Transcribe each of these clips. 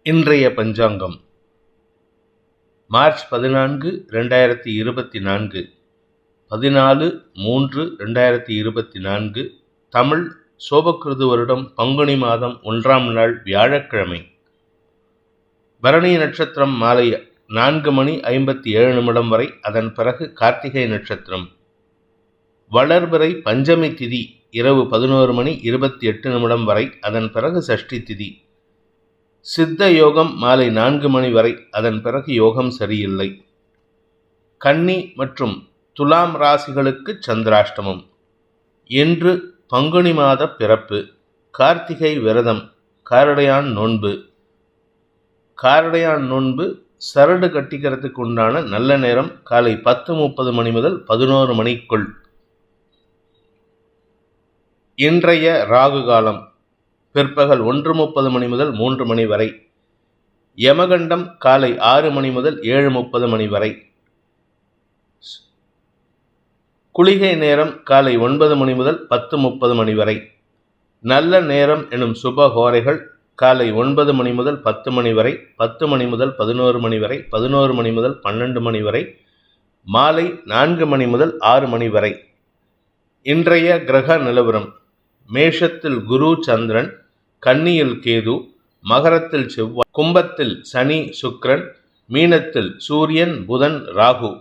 இன்றைய பஞ்சாங்கம் மார்ச் 14, 2024, 14/3/2024, தமிழ் சோபக்கிருது வருடம் பங்குனி மாதம் 1ஆம் நாள் வியாழக்கிழமை. பரணி நட்சத்திரம் மாலை 4:57 வரை, அதன் பிறகு கார்த்திகை நட்சத்திரம். வளர்பிறை பஞ்சமி திதி இரவு 11:28 வரை, அதன் பிறகு சஷ்டி திதி. சித்த யோகம் மாலை 4 வரை, அதன் பிறகு யோகம் சரியில்லை. கன்னி மற்றும் துலாம் ராசிகளுக்கு சந்திராஷ்டமம். இன்று பங்குனி மாத பிறப்பு. கார்த்திகை விரதம், காரடையான் நோன்பு. காரடையான் நோன்பு சரடு கட்டிக்கிறதுக்கு உண்டான நல்ல நேரம் காலை 10:30 முதல் 11 மணிக்குள். இன்றைய ராகு காலம் பிற்பகல் 1:30 முதல் 3 வரை. யமகண்டம் காலை 6 முதல் 7:30 வரை. குளிகை நேரம் காலை 9 முதல் 10:30 வரை. நல்ல நேரம் எனும் சுபஹோரைகள் காலை 9 முதல் 10 வரை, 10 முதல் 11 வரை, 11 முதல் 12 வரை, மாலை 4 முதல் 6 வரை. இன்றைய கிரக நிலவரம்: மேஷத்தில் குரு சந்திரன், கன்னியில் கேது, மகரத்தில் செவ்வாய், கும்பத்தில் சனி சுக்கிரன், மீனத்தில் சூரியன் புதன் ராகு.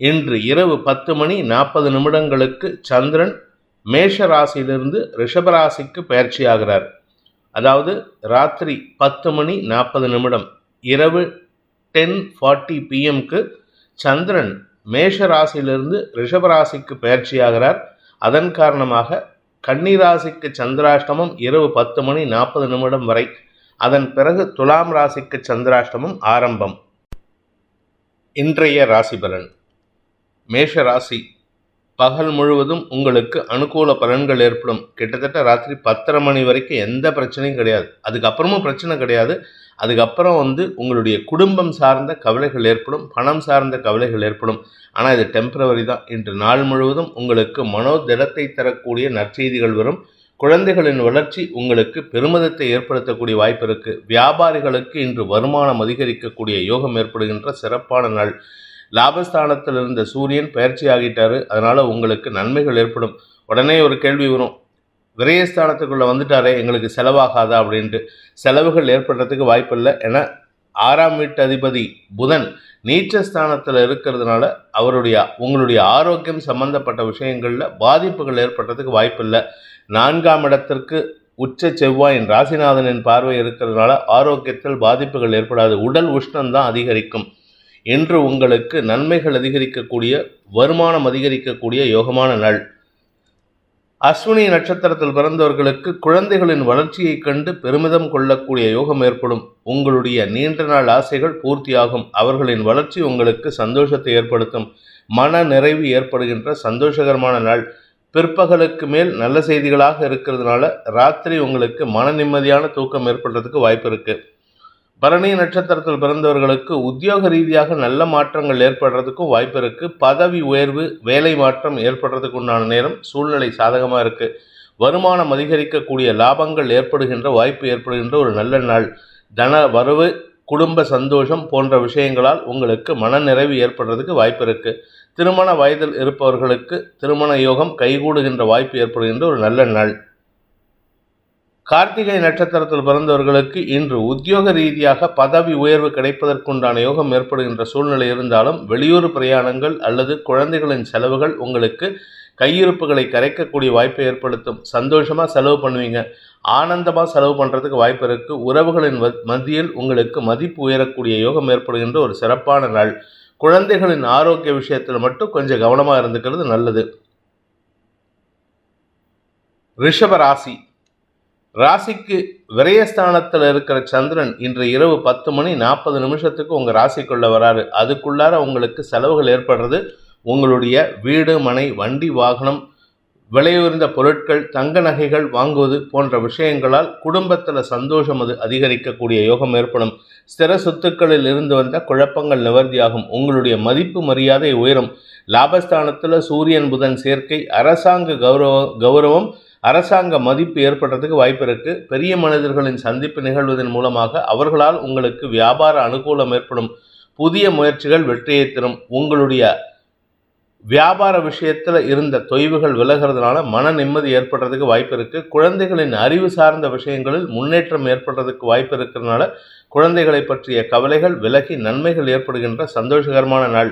இன்று இரவு 10:40 சந்திரன் மேஷ ராசியிலிருந்து ரிஷபராசிக்கு பயிற்சியாகிறார். அதாவது ராத்திரி 10:40 இரவு 10:40 PM சந்திரன் மேஷ ராசியிலிருந்து ரிஷபராசிக்கு பயிற்சியாகிறார். அதன் காரணமாக கன்னிராசிக்கு சந்திராஷ்டமம் இரவு 10:40 வரை. அதன் பிறகு துலாம் ராசிக்கு சந்திராஷ்டமம் ஆரம்பம். இன்றைய ராசி பலன். மேஷ ராசி, பகல் முழுவதும் உங்களுக்கு அனுகூல பலன்கள் ஏற்படும். கிட்டத்தட்ட ராத்திரி 10:30 வரைக்கும் எந்த பிரச்சனையும் கிடையாது. அதுக்கப்புறமும் பிரச்சனை கிடையாது. அதுக்கப்புறம் உங்களுடைய குடும்பம் சார்ந்த கவலைகள் ஏற்படும், பணம் சார்ந்த கவலைகள் ஏற்படும். ஆனால் இது டெம்பரவரி தான். இன்று நாள் முழுவதும் உங்களுக்கு மனோதிடத்தை தரக்கூடிய நற்செய்திகள் வரும். குழந்தைகளின் வளர்ச்சி உங்களுக்கு பெருமிதத்தை ஏற்படுத்தக்கூடிய வாய்ப்பு இருக்குது. வியாபாரிகளுக்கு இன்று வருமானம் அதிகரிக்கக்கூடிய யோகம் ஏற்படுகின்ற சிறப்பான நாள். லாபஸ்தானத்தில் இருந்த சூரியன் பயிற்சி ஆகிட்டாரு. அதனால் உங்களுக்கு நன்மைகள் ஏற்படும். உடனே ஒரு கேள்வி வரும், விரயஸ்தானத்துக்குள்ளே வந்துட்டாரே, எங்களுக்கு செலவாகாதா அப்படின்ட்டு. செலவுகள் ஏற்படுறதுக்கு வாய்ப்பு இல்லை. ஏன்னா 6ஆம் வீட்டு அதிபதி புதன் நீச்சஸ்தானத்தில் இருக்கிறதுனால உங்களுடைய ஆரோக்கியம் சம்பந்தப்பட்ட விஷயங்களில் பாதிப்புகள் ஏற்படுறதுக்கு வாய்ப்பு இல்லை. 4ஆம் இடத்திற்கு உச்ச செவ்வாயின் ராசிநாதனின் பார்வை இருக்கிறதுனால ஆரோக்கியத்தில் பாதிப்புகள் ஏற்படாது. உடல் உஷ்ணம்தான் அதிகரிக்கும். இன்று உங்களுக்கு நன்மைகள் அதிகரிக்கக்கூடிய, வருமானம் அதிகரிக்கக்கூடிய யோகமான நாள். அஸ்வினி நட்சத்திரத்தில் பிறந்தவர்களுக்கு குழந்தைகளின் வளர்ச்சியை கண்டு பெருமிதம் கொள்ளக்கூடிய யோகம் ஏற்படும். உங்களுடைய நீண்ட நாள் ஆசைகள் பூர்த்தியாகும். அவர்களின் வளர்ச்சி உங்களுக்கு சந்தோஷத்தை ஏற்படுத்தும். மன நிறைவு ஏற்படுகின்ற சந்தோஷகரமான நாள். பிற்பகலுக்கு மேல் நல்ல செய்திகளாக இருக்கிறதுனால ராத்திரி உங்களுக்கு மன நிம்மதியான தூக்கம் ஏற்படுறதுக்கு வாய்ப்பு இருக்கு. பரணி நட்சத்திரத்தில் பிறந்தவர்களுக்கு உத்தியோக ரீதியாக நல்ல மாற்றங்கள் ஏற்படுறதுக்கும் வாய்ப்பு இருக்கு. பதவி உயர்வு, வேலை மாற்றம் ஏற்படுறதுக்கு உண்டான நேரம், சூழ்நிலை சாதகமாக இருக்கு. வருமானம் அதிகரிக்கக்கூடிய, லாபங்கள் ஏற்படுகின்ற வாய்ப்பு ஏற்படுகின்ற ஒரு நல்ல நாள். தன வரவு, குடும்ப சந்தோஷம் போன்ற விஷயங்களால் உங்களுக்கு மன நிறைவு ஏற்படுறதுக்கு வாய்ப்பு இருக்கு. திருமண வயதில் இருப்பவர்களுக்கு திருமண யோகம் கைகூடுகின்ற வாய்ப்பு ஏற்படுகின்ற ஒரு நல்ல நாள். கார்த்திகை நட்சத்திரத்தில் பிறந்தவர்களுக்கு இன்று உத்தியோக ரீதியாக பதவி உயர்வு கிடைப்பதற்குண்டான யோகம் ஏற்படுகின்ற சூழ்நிலை இருந்தாலும், வெளியூர் பிரயாணங்கள் அல்லது குழந்தைகளின் செலவுகள் உங்களுக்கு கையிருப்புகளை கரைக்கக்கூடிய வாய்ப்பை ஏற்படுத்தும். சந்தோஷமாக செலவு பண்ணுவீங்க, ஆனந்தமாக செலவு பண்ணுறதுக்கு வாய்ப்பு இருக்குது. உறவுகளின் மத்தியில் உங்களுக்கு மதிப்பு உயரக்கூடிய யோகம் ஏற்படுகின்ற ஒரு சிறப்பான நாள். குழந்தைகளின் ஆரோக்கிய விஷயத்தில் மட்டும் கொஞ்சம் கவனமாக இருந்துக்கிறது நல்லது. ரிஷப ராசி. ராசிக்கு விரயஸ்தானத்தில் இருக்கிற சந்திரன் இன்று இரவு 10:40 உங்கள் ராசிக்குள்ளே வராரு. அதுக்குள்ளார உங்களுக்கு செலவுகள் ஏற்படுறது. உங்களுடைய வீடு, மனை, வண்டி, வாகனம், விலையுயர்ந்த பொருட்கள், தங்க நகைகள் வாங்குவது போன்ற விஷயங்களால் குடும்பத்தில் சந்தோஷம் அதிகரிக்கக்கூடிய யோகம் ஏற்படும். ஸ்திர சொத்துக்களில் இருந்து வந்த குழப்பங்கள் நிவர்த்தியாகும். உங்களுடைய மதிப்பு மரியாதை உயரும். லாபஸ்தானத்தில் சூரியன் புதன் சேர்க்கை அரசாங்க கௌரவம் அரசாங்க மதிப்பு ஏற்படுறதுக்கு வாய்ப்பு இருக்குது. பெரிய மனிதர்களின் சந்திப்பு நிகழ்வதன் மூலமாக அவர்களால் உங்களுக்கு வியாபார அனுகூலம் ஏற்படும். புதிய முயற்சிகள் வெற்றியை தரும். உங்களுடைய வியாபார விஷயத்தில் இருந்த தொய்வுகள் விலகிறதுனால மன நிம்மதி ஏற்படுறதுக்கு வாய்ப்பு இருக்குது. குழந்தைகளின் அறிவு சார்ந்த விஷயங்களில் முன்னேற்றம் ஏற்படுறதுக்கு வாய்ப்பு இருக்கிறதுனால குழந்தைகளை பற்றிய கவலைகள் விலகி நன்மைகள் ஏற்படுகின்ற சந்தோஷகரமான நாள்.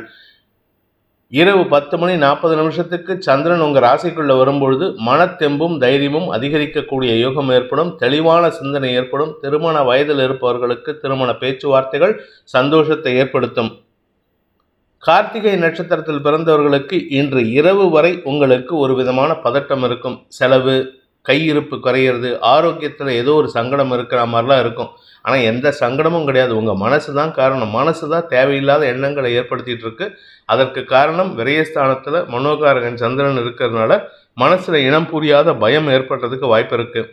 இரவு 10:40 சந்திரன் உங்கள் ராசிக்குள்ளே வரும்பொழுது மனத்தெம்பும் தைரியமும் அதிகரிக்கக்கூடிய யோகம் ஏற்படும். தெளிவான சிந்தனை ஏற்படும். திருமண வயதில் இருப்பவர்களுக்கு திருமண பேச்சுவார்த்தைகள் சந்தோஷத்தை ஏற்படுத்தும். கார்த்திகை நட்சத்திரத்தில் பிறந்தவர்களுக்கு இன்று இரவு வரை உங்களுக்கு ஒரு விதமான பதட்டம் இருக்கும். செலவு, கையிருப்பு குறையிறது, ஆரோக்கியத்தில் ஏதோ ஒரு சங்கடம் இருக்கிற மாதிரிலாம் இருக்கும். ஆனால் எந்த சங்கடமும் கிடையாது. உங்கள் மனசு தான் காரணம். மனசு தான் தேவையில்லாத எண்ணங்களை ஏற்படுத்திகிட்டு இருக்கு. அதற்கு காரணம் விரயஸ்தானத்தில் மனோகாரகன் சந்திரன் இருக்கிறதுனால மனசில் இனம் புரியாத பயம் ஏற்படுறதுக்கு வாய்ப்பு இருக்குது.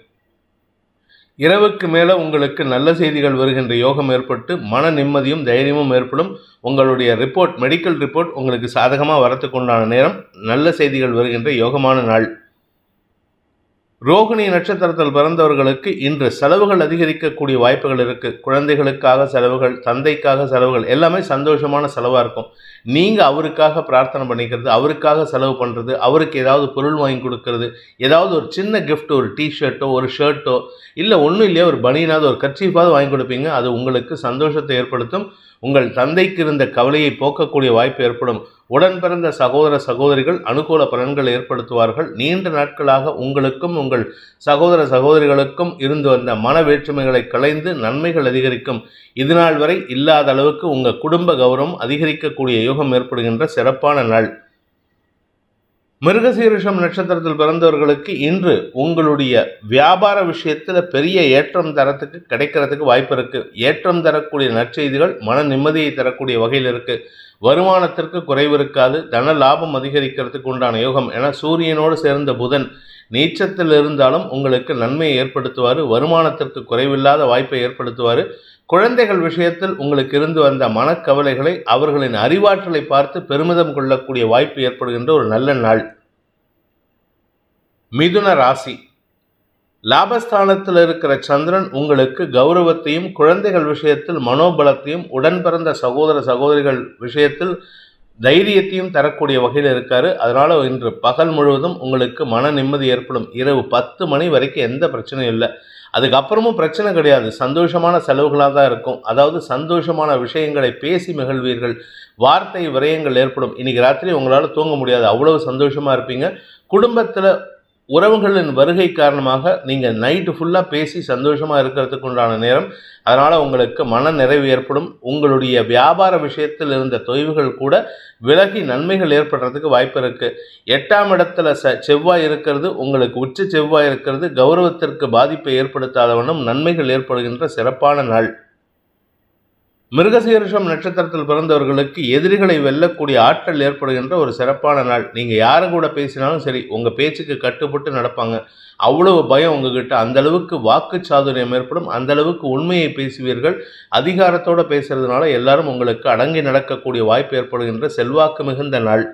இரவுக்கு மேலே உங்களுக்கு நல்ல செய்திகள் வருகின்ற யோகம் ஏற்பட்டு மன நிம்மதியும் தைரியமும் ஏற்படும். உங்களுடைய மெடிக்கல் ரிப்போர்ட் உங்களுக்கு சாதகமாக வரத்துக்கு உண்டான நேரம். நல்ல செய்திகள் வருகின்ற யோகமான நாள். ரோகிணி நட்சத்திரத்தில் பிறந்தவர்களுக்கு இன்று செலவுகள் அதிகரிக்கக்கூடிய வாய்ப்புகள் இருக்குது. குழந்தைகளுக்காக செலவுகள், தந்தைக்காக செலவுகள், எல்லாமே சந்தோஷமான செலவாக இருக்கும். நீங்கள் அவருக்காக பிரார்த்தனை பண்ணிக்கிறது, அவருக்காக செலவு பண்ணுறது, அவருக்கு ஏதாவது பொருள் வாங்கி கொடுக்கறது, ஏதாவது ஒரு சின்ன கிஃப்ட், ஒரு டிஷர்ட்டோ ஒரு ஷர்ட்டோ இல்லை ஒன்றும் இல்லையா ஒரு பனியனாவது ஒரு கர்ச்சீஃபாவது வாங்கி கொடுப்பீங்க. அது உங்களுக்கு சந்தோஷத்தை ஏற்படுத்தும். உங்கள் தந்தைக்கு இருந்த கவலையை போக்கக்கூடிய வாய்ப்பு ஏற்படும். உடன் பிறந்த சகோதர சகோதரிகள் அனுகூல பலன்கள் ஏற்படுத்துவார்கள். நீண்ட நாட்களாக உங்களுக்கும் உங்கள் சகோதர சகோதரிகளுக்கும் இருந்து வந்த மன வேற்றுமைகளை களைந்து நன்மைகள் அதிகரிக்கும். இதுநாள் வரை இல்லாத அளவுக்கு உங்கள் குடும்ப கௌரவம் அதிகரிக்கக்கூடிய யோகம் ஏற்படுகின்ற சிறப்பான நாள். மிருகசீரிஷம் நட்சத்திரத்தில் பிறந்தவர்களுக்கு இன்று உங்களுடைய வியாபார விஷயத்தில் பெரிய ஏற்றம் தரத்துக்கு கிடைக்கிறதுக்கு வாய்ப்பு இருக்குது. ஏற்றம் தரக்கூடிய நற்செய்திகள் மன நிம்மதியை தரக்கூடிய வகையில் இருக்குது. வருமானத்திற்கு குறைவு இருக்காது. தன லாபம் அதிகரிக்கிறதுக்கு உண்டான யோகம். என சூரியனோடு சேர்ந்த புதன் நீச்சத்தில் இருந்தாலும் உங்களுக்கு நன்மையை ஏற்படுத்துவார். வருமானத்திற்கு குறைவில்லாத வாய்ப்பை ஏற்படுத்துவார். குழந்தைகள் விஷயத்தில் உங்களுக்கு இருந்து வந்த மனக்கவலைகளை அவர்களின் அறிவாற்றலை பார்த்து பெருமிதம் கொள்ளக்கூடிய வாய்ப்பு ஏற்படுகின்ற ஒரு நல்ல நாள். மிதுன ராசி. லாபஸ்தானத்தில் இருக்கிற சந்திரன் உங்களுக்கு கௌரவத்தையும் குழந்தைகள் விஷயத்தில் மனோபலத்தையும் உடன் பிறந்த சகோதர சகோதரிகள் விஷயத்தில் தைரியத்தையும் தரக்கூடிய வகையில் இருக்காரு. அதனால இன்று பகல் முழுவதும் உங்களுக்கு மன நிம்மதி ஏற்படும். இரவு 10 மணி வரைக்கும் எந்த பிரச்சனையும் இல்லை. அதுக்கப்புறமும் பிரச்சனை கிடையாது. சந்தோஷமான செலவுகளாக தான் இருக்கும். அதாவது சந்தோஷமான விஷயங்களை பேசி மகிழ்வீர்கள். வார்த்தை விரயங்கள் ஏற்படும். இன்னைக்கு ராத்திரி உங்களால் தூங்க முடியாது, அவ்வளவு சந்தோஷமாக இருப்பீங்க. குடும்பத்தில் உறவுகளின் வருகை காரணமாக நீங்கள் நைட்டு ஃபுல்லாக பேசி சந்தோஷமாக இருக்கிறதுக்கு உண்டான நேரம். அதனால் உங்களுக்கு மன நிறைவு ஏற்படும். உங்களுடைய வியாபார விஷயத்தில் இருந்த தொய்வுகள் கூட விலகி நன்மைகள் ஏற்படுறதுக்கு வாய்ப்பு இருக்குது. 8ஆம் இடத்துல செவ்வாய் இருக்கிறது, உங்களுக்கு உச்ச செவ்வாய் இருக்கிறது. கௌரவத்திற்கு பாதிப்பை ஏற்படுத்தாதவனும் நன்மைகள் ஏற்படுகின்ற சிறப்பான நாள். மிருகசீரிஷம் நட்சத்திரத்தில் பிறந்தவர்களுக்கு எதிரிகளை வெல்லக்கூடிய ஆற்றல் ஏற்படுகின்ற ஒரு சிறப்பான நாள். நீங்கள் யாரும் கூட பேசினாலும் சரி, உங்கள் பேச்சுக்கு கட்டுப்பட்டு நடப்பாங்க. அவ்வளவு பயம் உங்ககிட்ட. அந்த அளவுக்கு வாக்கு சாதுரியம் ஏற்படும். அந்த அளவுக்கு உண்மையை பேசுவீர்கள். அதிகாரத்தோடு பேசுறதுனால எல்லாரும் உங்களுக்கு அடங்கி நடக்கக்கூடிய வாய்ப்பு ஏற்படுகின்ற செல்வாக்கு மிகுந்த நாள்.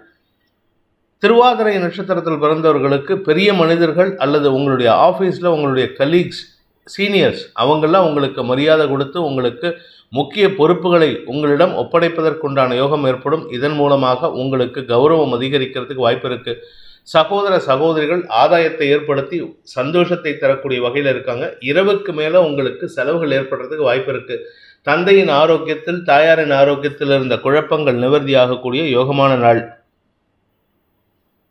திருவாதிரை நட்சத்திரத்தில் பிறந்தவர்களுக்கு பெரிய மனிதர்கள் அல்லது உங்களுடைய ஆஃபீஸில் உங்களுடைய கலீக்ஸ், சீனியர்ஸ் அவங்கெல்லாம் உங்களுக்கு மரியாதை கொடுத்து உங்களுக்கு முக்கிய பொறுப்புகளை உங்களிடம் ஒப்படைப்பதற்குண்டான யோகம் ஏற்படும். இதன் மூலமாக உங்களுக்கு கௌரவம் அதிகரிக்கிறதுக்கு வாய்ப்பு இருக்குது. சகோதர சகோதரிகள் ஆதாயத்தை ஏற்படுத்தி சந்தோஷத்தை தரக்கூடிய வகையில் இருக்காங்க. இரவுக்கு மேலே உங்களுக்கு செலவுகள் ஏற்படுறதுக்கு வாய்ப்பு இருக்குது. தந்தையின் ஆரோக்கியத்தில், தாயாரின் ஆரோக்கியத்தில் இருந்த குழப்பங்கள் நிவர்த்தியாகக்கூடிய யோகமான நாள்.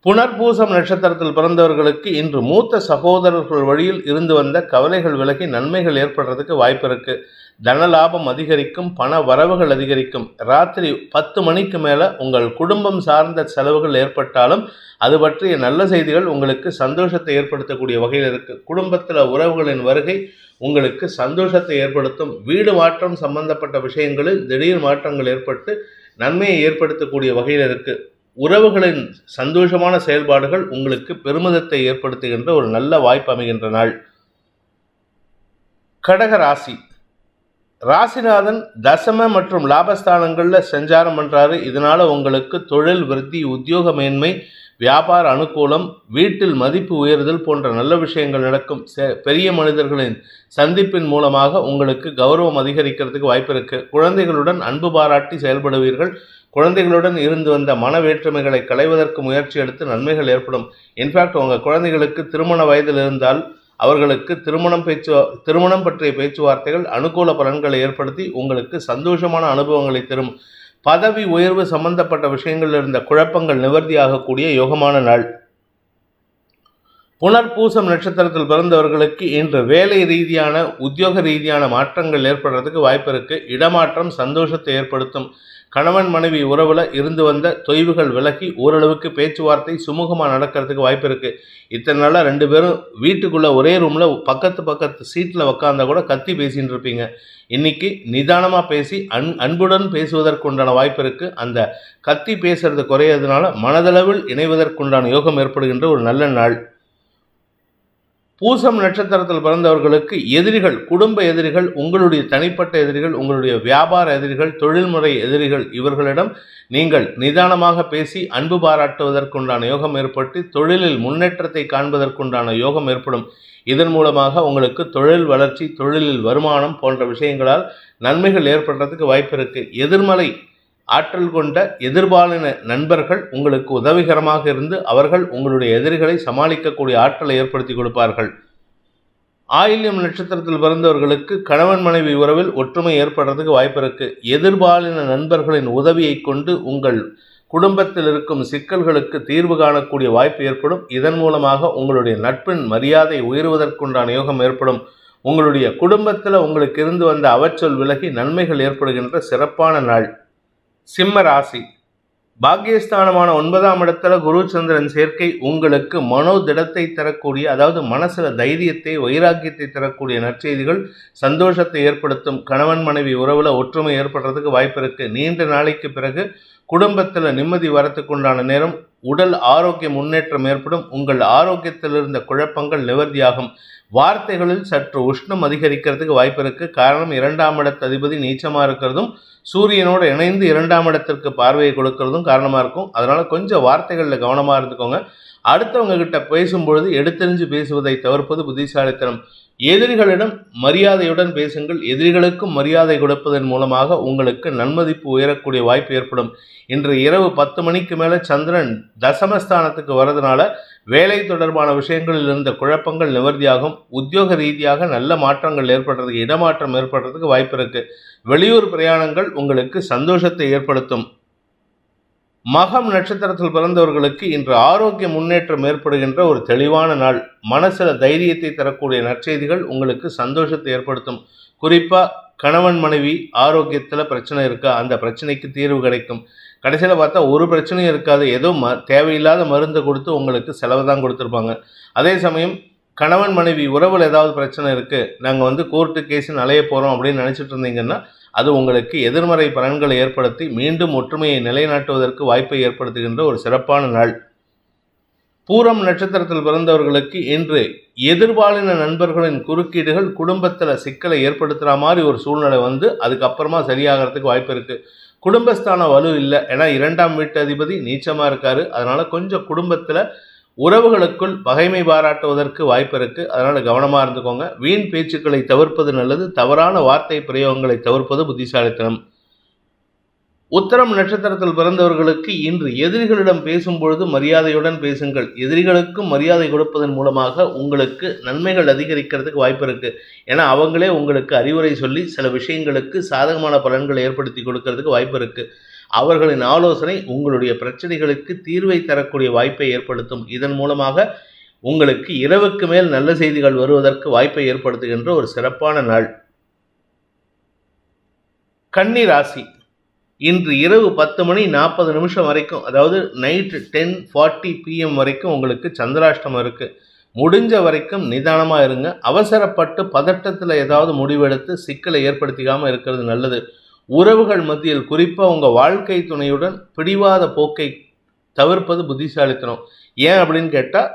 புனர்பூசம் நட்சத்திரத்தில் பிறந்தவர்களுக்கு இன்று மூத்த சகோதரர்கள் வழியில் இருந்து வந்த கவலைகள் விலகி நன்மைகள் ஏற்படுறதுக்கு வாய்ப்பு இருக்கு. தன லாபம் அதிகரிக்கும், பண வரவுகள் அதிகரிக்கும். ராத்திரி 10 மணிக்கு மேலே உங்கள் குடும்பம் சார்ந்த செலவுகள் ஏற்பட்டாலும் அது பற்றிய நல்ல செய்திகள் உங்களுக்கு சந்தோஷத்தை ஏற்படுத்தக்கூடிய வகையில் இருக்கு. குடும்பத்தில் உறவுகளின் வருகை உங்களுக்கு சந்தோஷத்தை ஏற்படுத்தும். வீடு மாற்றம் சம்பந்தப்பட்ட விஷயங்களில் திடீர் மாற்றங்கள் ஏற்பட்டு நன்மையை ஏற்படுத்தக்கூடிய வகையில் இருக்கு. உறவுகளின் சந்தோஷமான செயல்பாடுகள் உங்களுக்கு பெருமிதத்தை ஏற்படுத்துகின்ற ஒரு நல்ல வாய்ப்பு அமைகின்ற நாள். கடக ராசி. ராசிநாதன் தசம மற்றும் லாபஸ்தானங்களில் சஞ்சாரம் பண்ணுறாரு. இதனால் உங்களுக்கு தொழில் விருத்தி, உத்தியோக மேன்மை, வியாபார அனுகூலம், வீட்டில் மதிப்பு உயர்தல் போன்ற நல்ல விஷயங்கள் நடக்கும். பெரிய மனிதர்களின் சந்திப்பின் மூலமாக உங்களுக்கு கௌரவம் அதிகரிக்கிறதுக்கு வாய்ப்பு இருக்குது. குழந்தைகளுடன் அன்பு பாராட்டி செயல்படுவீர்கள். குழந்தைகளுடன் இருந்து வந்த மன வேற்றுமைகளை களைவதற்கு முயற்சி எடுத்து நன்மைகள் ஏற்படும். இன்ஃபேக்ட் உங்கள் குழந்தைகளுக்கு திருமண வயதில் இருந்தால் அவர்களுக்கு திருமணம் பற்றிய பேச்சுவார்த்தைகள் அனுகூல பலன்களை ஏற்படுத்தி உங்களுக்கு சந்தோஷமான அனுபவங்களை தரும். பதவி உயர்வு சம்பந்தப்பட்ட விஷயங்களில் இருந்த குழப்பங்கள் நிவர்த்தியாகக்கூடிய யோகமான நாள். புனர்பூசம் நட்சத்திரத்தில் பிறந்தவர்களுக்கு இன்று வேலை ரீதியான உத்தியோக ரீதியான மாற்றங்கள் ஏற்படுறதுக்கு வாய்ப்பு இருக்கு. இடமாற்றம் சந்தோஷத்தை ஏற்படுத்தும். கணவன் மனைவி உறவுல இருந்து வந்த தொய்வுகள் விலகி ஓரளவுக்கு பேச்சுவார்த்தை சுமூகமாக நடக்கிறதுக்கு வாய்ப்பு இருக்கு. இத்தனை நாளாக 2 பேரும் வீட்டுக்குள்ள ஒரே ரூம்ல பக்கத்து சீட்டில் உட்காந்தா கூட கத்தி பேசின்னு இருப்பீங்க. இன்னைக்கு நிதானமாக பேசி அன்புடன் பேசுவதற்குண்டான வாய்ப்பு இருக்கு. அந்த கத்தி பேசுறது குறையறதுனால மனதளவில் இணைவதற்குண்டான யோகம் ஏற்படுகின்ற ஒரு நல்ல நாள். பூசம் நட்சத்திரத்தில் பிறந்தவர்களுக்கு எதிரிகள், குடும்ப எதிரிகள், உங்களுடைய தனிப்பட்ட எதிரிகள், உங்களுடைய வியாபார எதிரிகள், தொழில்முறை எதிரிகள், இவர்களிடம் நீங்கள் நிதானமாக பேசி அன்பு பாராட்டுவதற்குண்டான யோகம் ஏற்பட்டு தொழிலில் முன்னேற்றத்தை காண்பதற்குண்டான யோகம் ஏற்படும். இதன் மூலமாக உங்களுக்கு தொழில் வளர்ச்சி, தொழிலில் வருமானம் போன்ற விஷயங்களால் நன்மைகள் ஏற்படுறதுக்கு வாய்ப்பு இருக்கு. எதிர்மறை ஆற்றல் கொண்ட எதிர்பாலின நண்பர்கள் உங்களுக்கு உதவிகரமாக இருந்து அவர்கள் உங்களுடைய எதிரிகளை சமாளிக்கக்கூடிய ஆற்றலை ஏற்படுத்தி கொடுப்பார்கள். ஆயில்யம் நட்சத்திரத்தில் பிறந்தவர்களுக்கு கணவன் மனைவி உறவில் ஒற்றுமை ஏற்படுறதுக்கு வாய்ப்பு இருக்கு. எதிர்பாலின நண்பர்களின் உதவியை கொண்டு உங்கள் குடும்பத்தில் இருக்கும் சிக்கல்களுக்கு தீர்வு காணக்கூடிய வாய்ப்பு ஏற்படும். இதன் மூலமாக உங்களுடைய நட்பின் மரியாதை உயர்வதற்குண்டான யோகம் ஏற்படும். உங்களுடைய குடும்பத்தில் உங்களுக்கு இருந்து வந்த அவச்சொல் விலகி நன்மைகள் ஏற்படுகின்ற சிறப்பான நாள். சிம்ம ராசி. பாக்கியஸ்தானமான 9ஆம் இடத்துல குரு சந்திரன் சேர்க்கை உங்களுக்கு மனோதிடத்தை தரக்கூடிய, அதாவது மனசுல தைரியத்தை வைராக்கியத்தை தரக்கூடிய நற்செய்திகள் சந்தோஷத்தை ஏற்படுத்தும். கணவன் மனைவி உறவுல ஒற்றுமை ஏற்படுறதுக்கு வாய்ப்பு இருக்கு. நீண்ட நாளைக்கு பிறகு குடும்பத்தில் நிம்மதி வரத்துக்குண்டான நேரம். உடல் ஆரோக்கிய முன்னேற்றம் ஏற்படும். உங்கள் ஆரோக்கியத்தில் இருந்த குழப்பங்கள் நிவர்த்தியாகும். வார்த்தைகளில் சற்று உஷ்ணம் அதிகரிக்கிறதுக்கு வாய்ப்பு இருக்கு. காரணம் 2ஆம் இடத்து அதிபதி நீச்சமாக இருக்கிறதும் சூரியனோடு இணைந்து 2ஆம் இடத்திற்கு பார்வையை கொடுக்கறதும் காரணமாக இருக்கும். அதனால் கொஞ்சம் வார்த்தைகளில் கவனமாக இருந்துக்கோங்க. அடுத்தவங்க கிட்ட பேசும்பொழுது எடுத்தெறிஞ்சு பேசுவதை தவிர்ப்பது புத்திசாலித்தனம். எதிரிகளிடம் மரியாதையுடன் பேசுங்கள். எதிரிகளுக்கும் மரியாதை கொடுப்பதன் மூலமாக உங்களுக்கு நன்மதிப்பு உயரக்கூடிய வாய்ப்பு ஏற்படும். இன்று இரவு 10 மணிக்கு மேலே சந்திரன் தசமஸ்தானத்துக்கு வரதுனால வேலை தொடர்பான விஷயங்களில் இருந்த குழப்பங்கள் நிவர்த்தியாகும். உத்தியோக ரீதியாக நல்ல மாற்றங்கள் ஏற்படுறதுக்கு, இடமாற்றம் ஏற்படுறதுக்கு வாய்ப்பு இருக்கு. வெளியூர் பிரயாணங்கள் உங்களுக்கு சந்தோஷத்தை ஏற்படுத்தும். மகம் நட்சத்திரத்தில் பிறந்தவர்களுக்கு இன்று ஆரோக்கிய முன்னேற்றம் ஏற்படுகின்ற ஒரு தெளிவான நாள். மனசில் தைரியத்தை தரக்கூடிய நற்செய்திகள் உங்களுக்கு சந்தோஷத்தை ஏற்படுத்தும். குறிப்பாக கணவன் மனைவி ஆரோக்கியத்தில் பிரச்சனை இருக்கா, அந்த பிரச்சனைக்கு தீர்வு கிடைக்கும். கடைசியில் பார்த்தா ஒரு பிரச்சனையும் இருக்காது. ஏதோ தேவையில்லாத மருந்து கொடுத்து உங்களுக்கு செலவு தான் கொடுத்துருப்பாங்க. அதே சமயம் கணவன் மனைவி உறவில் ஏதாவது பிரச்சனை இருக்குது, நாங்கள் கோர்ட்டு கேஸுன்னு அலைய போகிறோம் அப்படின்னு நினச்சிட்டு இருந்தீங்கன்னா அது உங்களுக்கு எதிர்மறை பலன்களை ஏற்படுத்தி மீண்டும் ஒற்றுமையை நிலைநாட்டுவதற்கு வாய்ப்பை ஏற்படுத்துகின்ற ஒரு சிறப்பான நாள். பூரம் நட்சத்திரத்தில் பிறந்தவர்களுக்கு இன்று எதிர்பாலின நண்பர்களின் குறுக்கீடுகள் குடும்பத்தில் சிக்கலை ஏற்படுத்துகிற மாதிரி ஒரு சூழ்நிலை அதுக்கப்புறமா சரியாகிறதுக்கு வாய்ப்பு இருக்குது. குடும்பஸ்தான வலு இல்லை, ஏன்னா 2ஆம் வீட்டு அதிபதி நீச்சமாக இருக்காரு. அதனால் கொஞ்சம் குடும்பத்தில் உறவுகளுக்குள் பகைமை பாராட்டுவதற்கு வாய்ப்பு இருக்குது. அதனால் கவனமாக இருந்துக்கோங்க. வீண் பேச்சுக்களை தவிர்ப்பது நல்லது. தவறான வார்த்தை பிரயோகங்களை தவிர்ப்பது புத்திசாலித்தனம். உத்தரம் நட்சத்திரத்தில் பிறந்தவர்களுக்கு இன்று எதிரிகளிடம் பேசும்பொழுது மரியாதையுடன் பேசுங்கள். எதிரிகளுக்கும் மரியாதை கொடுப்பதன் மூலமாக உங்களுக்கு நன்மைகள் அதிகரிக்கிறதுக்கு வாய்ப்பு இருக்குது. ஏன்னா அவங்களே உங்களுக்கு அறிவுரை சொல்லி சில விஷயங்களுக்கு சாதகமான பலன்களை ஏற்படுத்தி கொடுக்கறதுக்கு வாய்ப்பு இருக்குது. அவர்களின் ஆலோசனை உங்களுடைய பிரச்சனைகளுக்கு தீர்வை தரக்கூடிய வாய்ப்பை ஏற்படுத்தும். இதன் மூலமாக உங்களுக்கு இரவுக்கு மேல் நல்ல செய்திகள் வருவதற்கு வாய்ப்பை ஏற்படுத்துகின்ற ஒரு சிறப்பான நாள். கன்னி ராசி. இன்று இரவு 10 மணி 40 நிமிஷம் வரைக்கும், அதாவது நைட்டு 10:40 PM வரைக்கும் உங்களுக்கு சந்திராஷ்டமம் இருக்குது. முடிஞ்ச வரைக்கும் நிதானமாக இருங்க. அவசரப்பட்டு பதட்டத்தில் ஏதாவது முடிவெடுத்து சிக்கலை ஏற்படுத்திக்காமல் இருக்கிறது நல்லது. உறவுகள் மத்தியில் குறிப்பாக உங்கள் வாழ்க்கை துணையுடன் பிடிவாத போக்கை தவிர்ப்பது புத்திசாலித்தனம். ஏன் அப்படின்னு கேட்டால்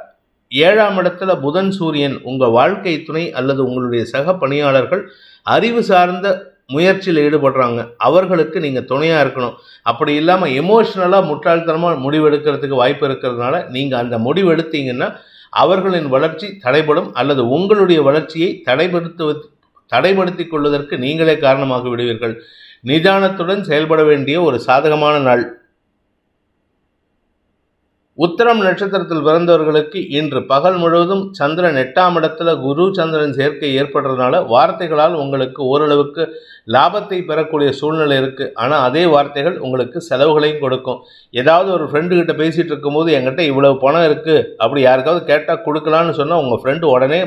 7ஆம் இடத்துல புதன் சூரியன், உங்கள் வாழ்க்கை துணை அல்லது உங்களுடைய சக பணியாளர்கள் அறிவு சார்ந்த முயற்சியில் ஈடுபடுறாங்க, அவர்களுக்கு நீங்கள் துணையாக இருக்கணும். அப்படி இல்லாமல் எமோஷ்னலாக முட்டாள்தனமாக முடிவெடுக்கிறதுக்கு வாய்ப்பு இருக்கிறதுனால நீங்கள் அந்த முடிவெடுத்தீங்கன்னா அவர்களின் வளர்ச்சி தடைபடும், அல்லது உங்களுடைய வளர்ச்சியை தடைபடுத்திக் கொள்வதற்கு நீங்களே காரணமாக விடுவீர்கள். நிதானத்துடன் செயல்பட வேண்டிய ஒரு சாதகமான நாள். உத்திரம் நட்சத்திரத்தில் பிறந்தவர்களுக்கு இன்று பகல் முழுவதும் சந்திரன் 8ஆம் இடத்துல குரு சந்திரன் சேர்க்கை ஏற்படுறதுனால வார்த்தைகளால் உங்களுக்கு ஓரளவுக்கு லாபத்தை பெறக்கூடிய சூழ்நிலை இருக்குது. ஆனால் அதே வார்த்தைகள் உங்களுக்கு செலவுகளையும் கொடுக்கும். ஏதாவது ஒரு ஃப்ரெண்டுக்கிட்ட பேசிகிட்டு இருக்கும்போது என்கிட்ட இவ்வளவு பணம் இருக்குது அப்படி யாருக்காவது கேட்டால் கொடுக்கலான்னு சொன்னால் உங்கள் ஃப்ரெண்டு உடனே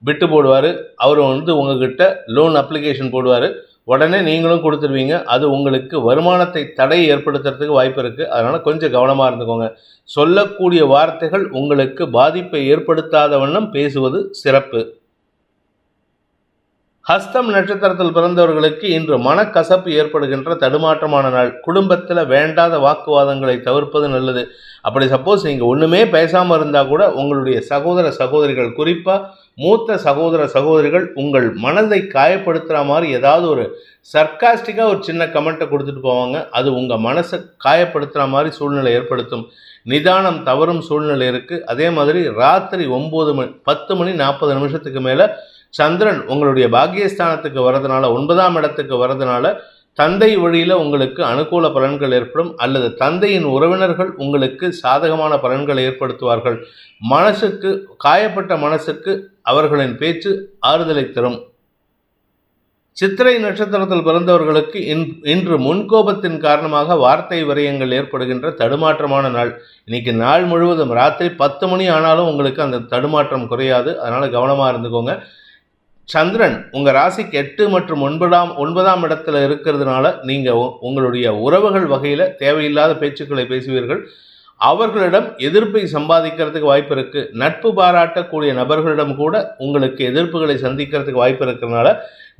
விட்டு போடுவார். அவர் உங்ககிட்ட லோன் அப்ளிகேஷன் போடுவார். உடனே நீங்களும் கொடுத்துருவீங்க. அது உங்களுக்கு வருமானத்தை தடை ஏற்படுத்துறதுக்கு வாய்ப்பு இருக்குது. அதனால் கொஞ்சம் கவனமாக இருந்துக்கோங்க. சொல்லக்கூடிய வார்த்தைகள் உங்களுக்கு பாதிப்பை ஏற்படுத்தாத வண்ணம் பேசுவது சிறப்பு. ஹஸ்தம் நட்சத்திரத்தில் பிறந்தவர்களுக்கு இன்று மனக்கசப்பு ஏற்படுகின்ற தடுமாற்றமான நாள். குடும்பத்தில் வேண்டாத வாக்குவாதங்களை தவிர்ப்பது நல்லது. அப்படி சப்போஸ் நீங்கள் ஒன்றுமே பேசாமல் இருந்தால் கூட உங்களுடைய சகோதர சகோதரிகள், குறிப்பாக மூத்த சகோதர சகோதரிகள் உங்கள் மனதை காயப்படுத்துகிற மாதிரி ஏதாவது ஒரு சர்க்காஸ்டிக்காக ஒரு சின்ன கமெண்ட்டை கொடுத்துட்டு போவாங்க. அது உங்கள் மனசை காயப்படுத்துகிற மாதிரி சூழ்நிலை ஏற்படுத்தும். நிதானம் தவறும் சூழ்நிலை இருக்குது. அதே மாதிரி ராத்திரி 10:40 மேலே சந்திரன் உங்களுடைய பாக்கியஸ்தானத்துக்கு வரதுனால, 9ஆம் இடத்துக்கு வரதுனால தந்தை வழியில் உங்களுக்கு அனுகூல பலன்கள் ஏற்படும், அல்லது தந்தையின் உறவினர்கள் உங்களுக்கு சாதகமான பலன்களை ஏற்படுத்துவார்கள். காயப்பட்ட மனசுக்கு அவர்களின் பேச்சு ஆறுதலை தரும். சித்திரை நட்சத்திரத்தில் பிறந்தவர்களுக்கு இன்று முன்கோபத்தின் காரணமாக வார்த்தை விரயங்கள் ஏற்படுகின்ற தடுமாற்றமான நாள். இன்னைக்கு நாள் முழுவதும் ராத்திரி 10 மணி ஆனாலும் உங்களுக்கு அந்த தடுமாற்றம் குறையாது. அதனால் கவனமாக இருந்துக்கோங்க. சந்திரன் உங்கள் ராசிக்கு 8 மற்றும் 9ஆம் இடத்துல இருக்கிறதுனால நீங்கள் உங்களுடைய உறவுகள் வகையில் தேவையில்லாத பேச்சுக்களை பேசுவீர்கள். அவர்களிடம் எதிர்ப்பை சம்பாதிக்கிறதுக்கு வாய்ப்பு இருக்குது. நட்பு பாராட்டக்கூடிய நபர்களிடம் கூட உங்களுக்கு எதிர்ப்புகளை சந்திக்கிறதுக்கு வாய்ப்பு இருக்கிறதுனால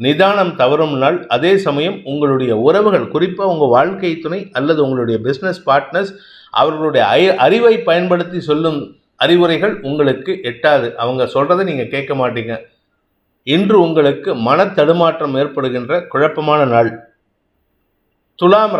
நிதானம் தவறும் நாள். அதே சமயம் உங்களுடைய உறவுகள், குறிப்பாக உங்கள் வாழ்க்கை துணை அல்லது உங்களுடைய பிஸ்னஸ் பார்ட்னர்ஸ், அவர்களுடைய அறிவை பயன்படுத்தி சொல்லும் அறிவுரைகள் உங்களுக்கு எட்டாது. அவங்க சொல்கிறத நீங்கள் கேட்க மாட்டீங்க. இன்று உங்களுக்கு மன தடுமாற்றம் ஏற்படுகின்ற குழப்பமான நாள். துலாம்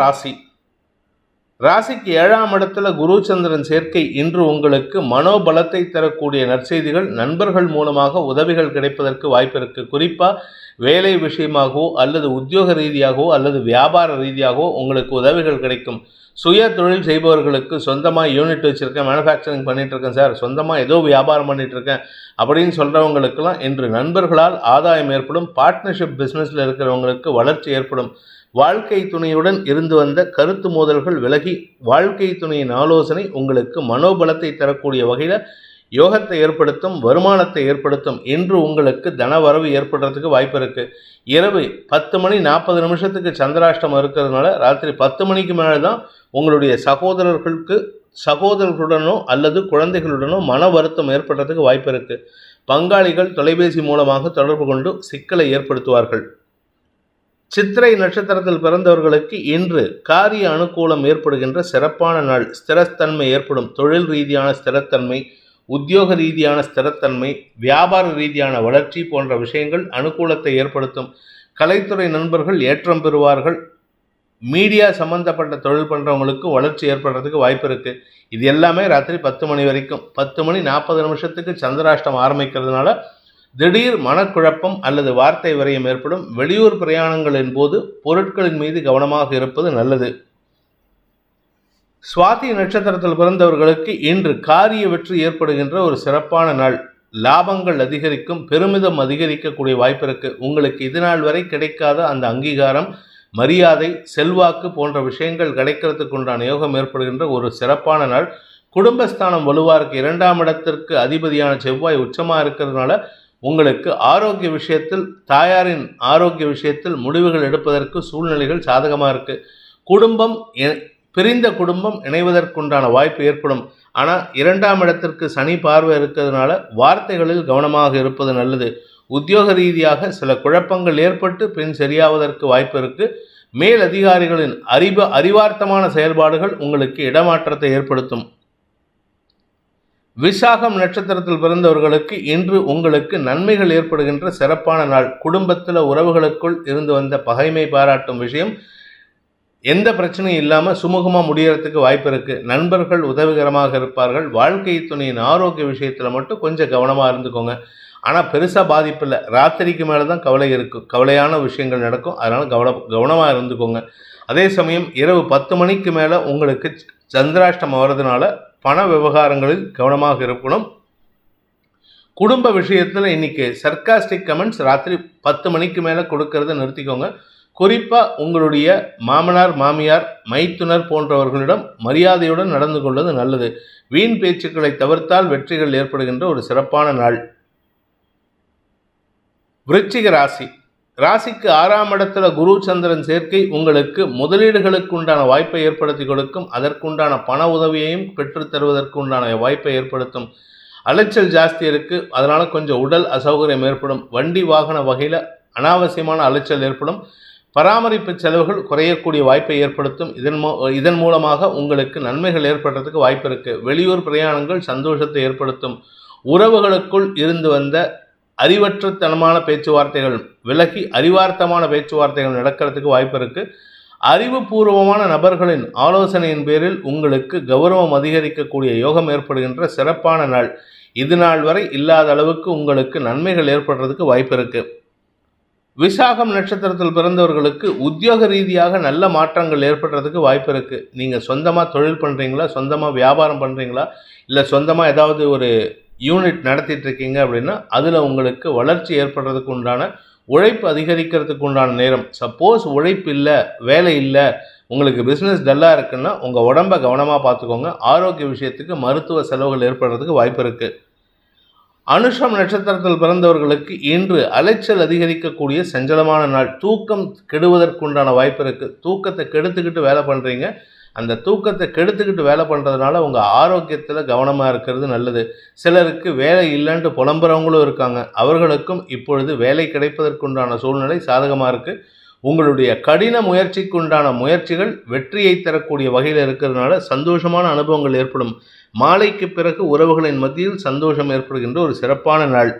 ராசிக்கு 7ஆம் இடத்துல குரு சந்திரன் சேர்க்கை இன்று உங்களுக்கு மனோபலத்தை தரக்கூடிய நற்செய்திகள், நண்பர்கள் மூலமாக உதவிகள் கிடைப்பதற்கு வாய்ப்பு இருக்குது. குறிப்பாக வேலை விஷயமாகவோ அல்லது உத்தியோக ரீதியாகவோ அல்லது வியாபார ரீதியாகவோ உங்களுக்கு உதவிகள் கிடைக்கும். சுய தொழில் செய்பவர்களுக்கு சொந்தமாக யூனிட் வச்சுருக்கேன், மேனுஃபேக்சரிங் பண்ணிகிட்ருக்கேன் சார், சொந்தமாக ஏதோ வியாபாரம் பண்ணிகிட்ருக்கேன் அப்படின்னு சொல்கிறவங்களுக்கெல்லாம் இன்று நண்பர்களால் ஆதாயம் ஏற்படும். பார்ட்னர்ஷிப் பிஸ்னஸில் இருக்கிறவங்களுக்கு வளர்ச்சி ஏற்படும். வாழ்க்கை துணையுடன் இருந்து வந்த கருத்து மோதல்கள் விலகி வாழ்க்கை துணையின் ஆலோசனை உங்களுக்கு மனோபலத்தை தரக்கூடிய வகையில் யோகத்தை ஏற்படுத்தும், வருமானத்தை ஏற்படுத்தும். இன்று உங்களுக்கு தனவரவு ஏற்படுறதுக்கு வாய்ப்பு இருக்குது. இரவு 10:40 சந்திராஷ்டமம் இருக்கிறதுனால ராத்திரி 10 மணிக்கு மேலே தான் உங்களுடைய சகோதரர்களுடனோ அல்லது குழந்தைகளுடனோ மன வருத்தம் ஏற்படுறதுக்கு வாய்ப்பு இருக்குது. பங்காளிகள் தொலைபேசி மூலமாக தொடர்பு கொண்டு சிக்கலை ஏற்படுத்துவார்கள். சித்திரை நட்சத்திரத்தில் பிறந்தவர்களுக்கு இன்று காரிய அனுகூலம் ஏற்படுகின்ற சிறப்பான நாள். ஸ்திரத்தன்மை ஏற்படும். தொழில் ரீதியான ஸ்திரத்தன்மை, உத்தியோக ரீதியான ஸ்திரத்தன்மை, வியாபார ரீதியான வளர்ச்சி போன்ற விஷயங்கள் அனுகூலத்தை ஏற்படுத்தும். கலைத்துறை நண்பர்கள் ஏற்றம் பெறுவார்கள். மீடியா சம்மந்தப்பட்ட தொழில் பண்ணுறவங்களுக்கு வளர்ச்சி ஏற்படுறதுக்கு வாய்ப்பு இருக்குது. இது எல்லாமே ராத்திரி 10 மணி வரைக்கும். 10:40 சந்திராஷ்டம் ஆரம்பிக்கிறதுனால திடீர் மனக்குழப்பம் அல்லது வார்த்தை விரயம் ஏற்படும். வெளியூர் பிரயாணங்களின் போது பொருட்களின் மீது கவனமாக இருப்பது நல்லது. சுவாதி நட்சத்திரத்தில் பிறந்தவர்களுக்கு இன்று காரிய வெற்றி ஏற்படுகின்ற ஒரு சிறப்பான நாள். லாபங்கள் அதிகரிக்கும், பெருமிதம் அதிகரிக்கக்கூடிய வாய்ப்பு இருக்குது. உங்களுக்கு இது நாள் வரை கிடைக்காத அந்த அங்கீகாரம், மரியாதை, செல்வாக்கு போன்ற விஷயங்கள் கிடைக்கிறதுக்கு உண்டான யோகம் ஏற்படுகின்ற ஒரு சிறப்பான நாள். குடும்பஸ்தானம் வலுவாக இருக்குது. 2ஆம் இடத்திற்கு அதிபதியான செவ்வாய் உச்சமாக இருக்கிறதுனால உங்களுக்கு ஆரோக்கிய விஷயத்தில், தாயாரின் ஆரோக்கிய விஷயத்தில் முடிவுகள் எடுப்பதற்கு சூழ்நிலைகள் சாதகமாக இருக்குது. பிரிந்த குடும்பம் இணைவதற்குண்டான வாய்ப்பு ஏற்படும். ஆனால் 2ஆம் இடத்திற்கு சனி பார்வை இருக்கிறதுனால வார்த்தைகளில் கவனமாக இருப்பது நல்லது. உத்தியோக ரீதியாக சில குழப்பங்கள் ஏற்பட்டு பின் சரியாவதற்கு வாய்ப்பு இருக்குது. மேல் அதிகாரிகளின் அறிவார்த்தமான செயல்பாடுகள் உங்களுக்கு இடமாற்றத்தை ஏற்படுத்தும். விசாகம் நட்சத்திரத்தில் பிறந்தவர்களுக்கு இன்று உங்களுக்கு நன்மைகள் ஏற்படுகின்ற சிறப்பான நாள். குடும்பத்தில் உறவுகளுக்குள் இருந்து வந்த பகைமை பாராட்டும் விஷயம் எந்த பிரச்சனையும் இல்லாமல் சுமூகமாக முடியறதுக்கு வாய்ப்பு இருக்குது. நண்பர்கள் உதவிகரமாக இருப்பார்கள். வாழ்க்கை துணையின் ஆரோக்கிய விஷயத்தில் மட்டும் கொஞ்சம் கவனமாக இருந்துக்கோங்க. ஆனால் பெருசாக பாதிப்பு இல்லை. ராத்திரிக்கு மேலே தான் கவலை இருக்கும், கவலையான விஷயங்கள் நடக்கும். அதனால் கவனமாக இருந்துக்கோங்க. அதே சமயம் இரவு 10 மணிக்கு மேலே உங்களுக்கு சந்திராஷ்டமம் வர்றதுனால பண விவகாரங்களில் கவனமாக இருக்கணும். குடும்ப விஷயத்தில் இன்னைக்கு சர்க்காஸ்டிக் கமெண்ட்ஸ் ராத்திரி 10 மணிக்கு மேலே கொடுக்கறத நிறுத்திக்கோங்க. குறிப்பாக உங்களுடைய மாமனார், மாமியார், மைத்துனர் போன்றவர்களிடம் மரியாதையுடன் நடந்து கொள்வது நல்லது. வீண் பேச்சுக்களை தவிர்த்தால் வெற்றிகள் ஏற்படுகின்ற ஒரு சிறப்பான நாள். விருச்சிக ராசி. ராசிக்கு 6ஆம் இடத்துல குரு சந்திரன் சேர்க்கை உங்களுக்கு முதலீடுகளுக்கு உண்டான வாய்ப்பை ஏற்படுத்தி கொடுக்கும். அதற்குண்டான பண உதவியையும் பெற்றுத் தருவதற்கு உண்டான வாய்ப்பை ஏற்படுத்தும். அலைச்சல் ஜாஸ்தி இருக்குது. அதனால் கொஞ்சம் உடல் அசௌகரியம் ஏற்படும். வண்டி வாகன வகையில் அனாவசியமான அலைச்சல் ஏற்படும். பராமரிப்பு செலவுகள் குறையக்கூடிய வாய்ப்பை ஏற்படுத்தும். இதன் மூலமாக உங்களுக்கு நன்மைகள் ஏற்படுறதுக்கு வாய்ப்பு இருக்குது. வெளியூர் பிரயாணங்கள் சந்தோஷத்தை ஏற்படுத்தும். உறவுகளுக்குள் இருந்து வந்த அறிவற்றத்தனமான பேச்சுவார்த்தைகள் விலகி அறிவார்த்தமான பேச்சுவார்த்தைகள் நடக்கிறதுக்கு வாய்ப்பு இருக்குது. அறிவுபூர்வமான நபர்களின் ஆலோசனையின் பேரில் உங்களுக்கு கௌரவம் அதிகரிக்கக்கூடிய யோகம் ஏற்படுகின்ற சிறப்பான நாள். இது நாள் வரை இல்லாத அளவுக்கு உங்களுக்கு நன்மைகள் ஏற்படுறதுக்கு வாய்ப்பு இருக்குது. விசாகம் நட்சத்திரத்தில் பிறந்தவர்களுக்கு உத்தியோக ரீதியாக நல்ல மாற்றங்கள் ஏற்படுறதுக்கு வாய்ப்பு இருக்குது. நீங்கள் சொந்தமாக தொழில் பண்ணுறீங்களா, சொந்தமாக வியாபாரம் பண்ணுறீங்களா, இல்லை சொந்தமாக ஏதாவது ஒரு யூனிட் நடத்திட்டு இருக்கீங்க அப்படின்னா அதில் உங்களுக்கு வளர்ச்சி ஏற்படுறதுக்கு உண்டான உழைப்பு அதிகரிக்கிறதுக்கு உண்டான நேரம். சப்போஸ் உழைப்பு இல்லை, வேலை இல்லை, உங்களுக்கு பிஸ்னஸ் டல்லாக இருக்குன்னா உங்கள் உடம்பை கவனமாக பார்த்துக்கோங்க. ஆரோக்கிய விஷயத்துக்கு மருத்துவ செலவுகள் ஏற்படுறதுக்கு வாய்ப்பு இருக்குது. அனுஷம் நட்சத்திரத்தில் பிறந்தவர்களுக்கு இன்று அலைச்சல் அதிகரிக்கக்கூடிய சஞ்சலமான நாள். தூக்கம் கெடுவதற்குண்டான வாய்ப்பு இருக்குது. தூக்கத்தை கெடுத்துக்கிட்டு வேலை பண்ணுறீங்க. அந்த தூக்கத்தை கெடுத்துக்கிட்டு வேலை பண்ணுறதுனால உங்கள் ஆரோக்கியத்தில் கவனமாக இருக்கிறது நல்லது. சிலருக்கு வேலை இல்லைன்ட்டு புலம்புறவங்களும் இருக்காங்க. அவர்களுக்கும் இப்பொழுது வேலை கிடைப்பதற்குண்டான சூழ்நிலை சாதகமாக இருக்குது. உங்களுடைய கடின முயற்சிக்குண்டான முயற்சிகள் வெற்றியை தரக்கூடிய வகையில் இருக்கிறதுனால சந்தோஷமான அனுபவங்கள் ஏற்படும். மாலைக்கு பிறகு உறவுகளின் மத்தியில் சந்தோஷம் ஏற்படுகின்ற ஒரு சிறப்பான நாள்.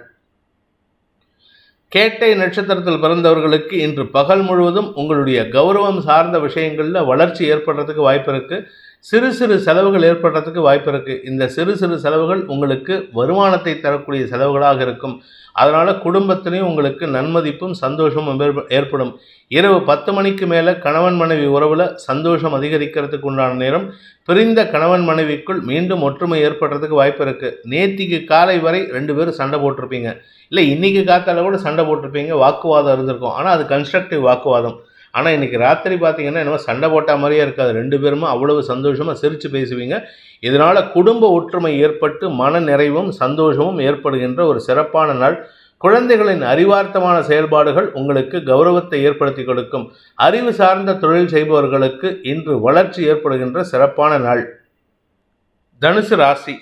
கேட்டை நட்சத்திரத்தில் பிறந்தவர்களுக்கு இன்று பகல் முழுவதும் உங்களுடைய கௌரவம் சார்ந்த விஷயங்களில் வளர்ச்சி ஏற்படுறதுக்கு வாய்ப்பு இருக்குது. சிறு சிறு செலவுகள் ஏற்படுறதுக்கு வாய்ப்பு இருக்குது. இந்த சிறு சிறு செலவுகள் உங்களுக்கு வருமானத்தை தரக்கூடிய செலவுகளாக இருக்கும். அதனால் குடும்பத்திலையும் உங்களுக்கு நன்மதிப்பும் சந்தோஷமும் ஏற்படும். இரவு 10 மணிக்கு மேலே கணவன் மனைவி உறவில் சந்தோஷம் அதிகரிக்கிறதுக்கு உண்டான நேரம். பிரிந்த கணவன் மனைவிக்குள் மீண்டும் ஒற்றுமை ஏற்படுறதுக்கு வாய்ப்பு இருக்குது. நேத்திக்கு காலை வரை 2 பேரும் சண்டை போட்டிருப்பீங்க, இல்லை இன்றைக்கி காத்தால கூட சண்டை போட்டிருப்பீங்க, வாக்குவாதம் இருந்திருக்கும். ஆனால் அது கன்ஸ்ட்ரக்டிவ் வாக்குவாதம். ஆனால் இன்றைக்கி ராத்திரி பார்த்தீங்கன்னா என்னமோ சண்டை போட்ட மாதிரியே இருக்காது. 2 பேருமே அவ்வளவு சந்தோஷமாக சிரித்து பேசுவீங்க. இதனால் குடும்ப ஒற்றுமை ஏற்பட்டு மன நிறைவும் சந்தோஷமும் ஏற்படுகின்ற ஒரு சிறப்பான நாள். குழந்தைகளின் அறிவார்த்தமான செயல்பாடுகள் உங்களுக்கு கௌரவத்தை ஏற்படுத்தி கொடுக்கும். அறிவு சார்ந்த தொழில் செய்பவர்களுக்கு இன்று வளர்ச்சி ஏற்படுகின்ற சிறப்பான நாள். தனுசு ராசி.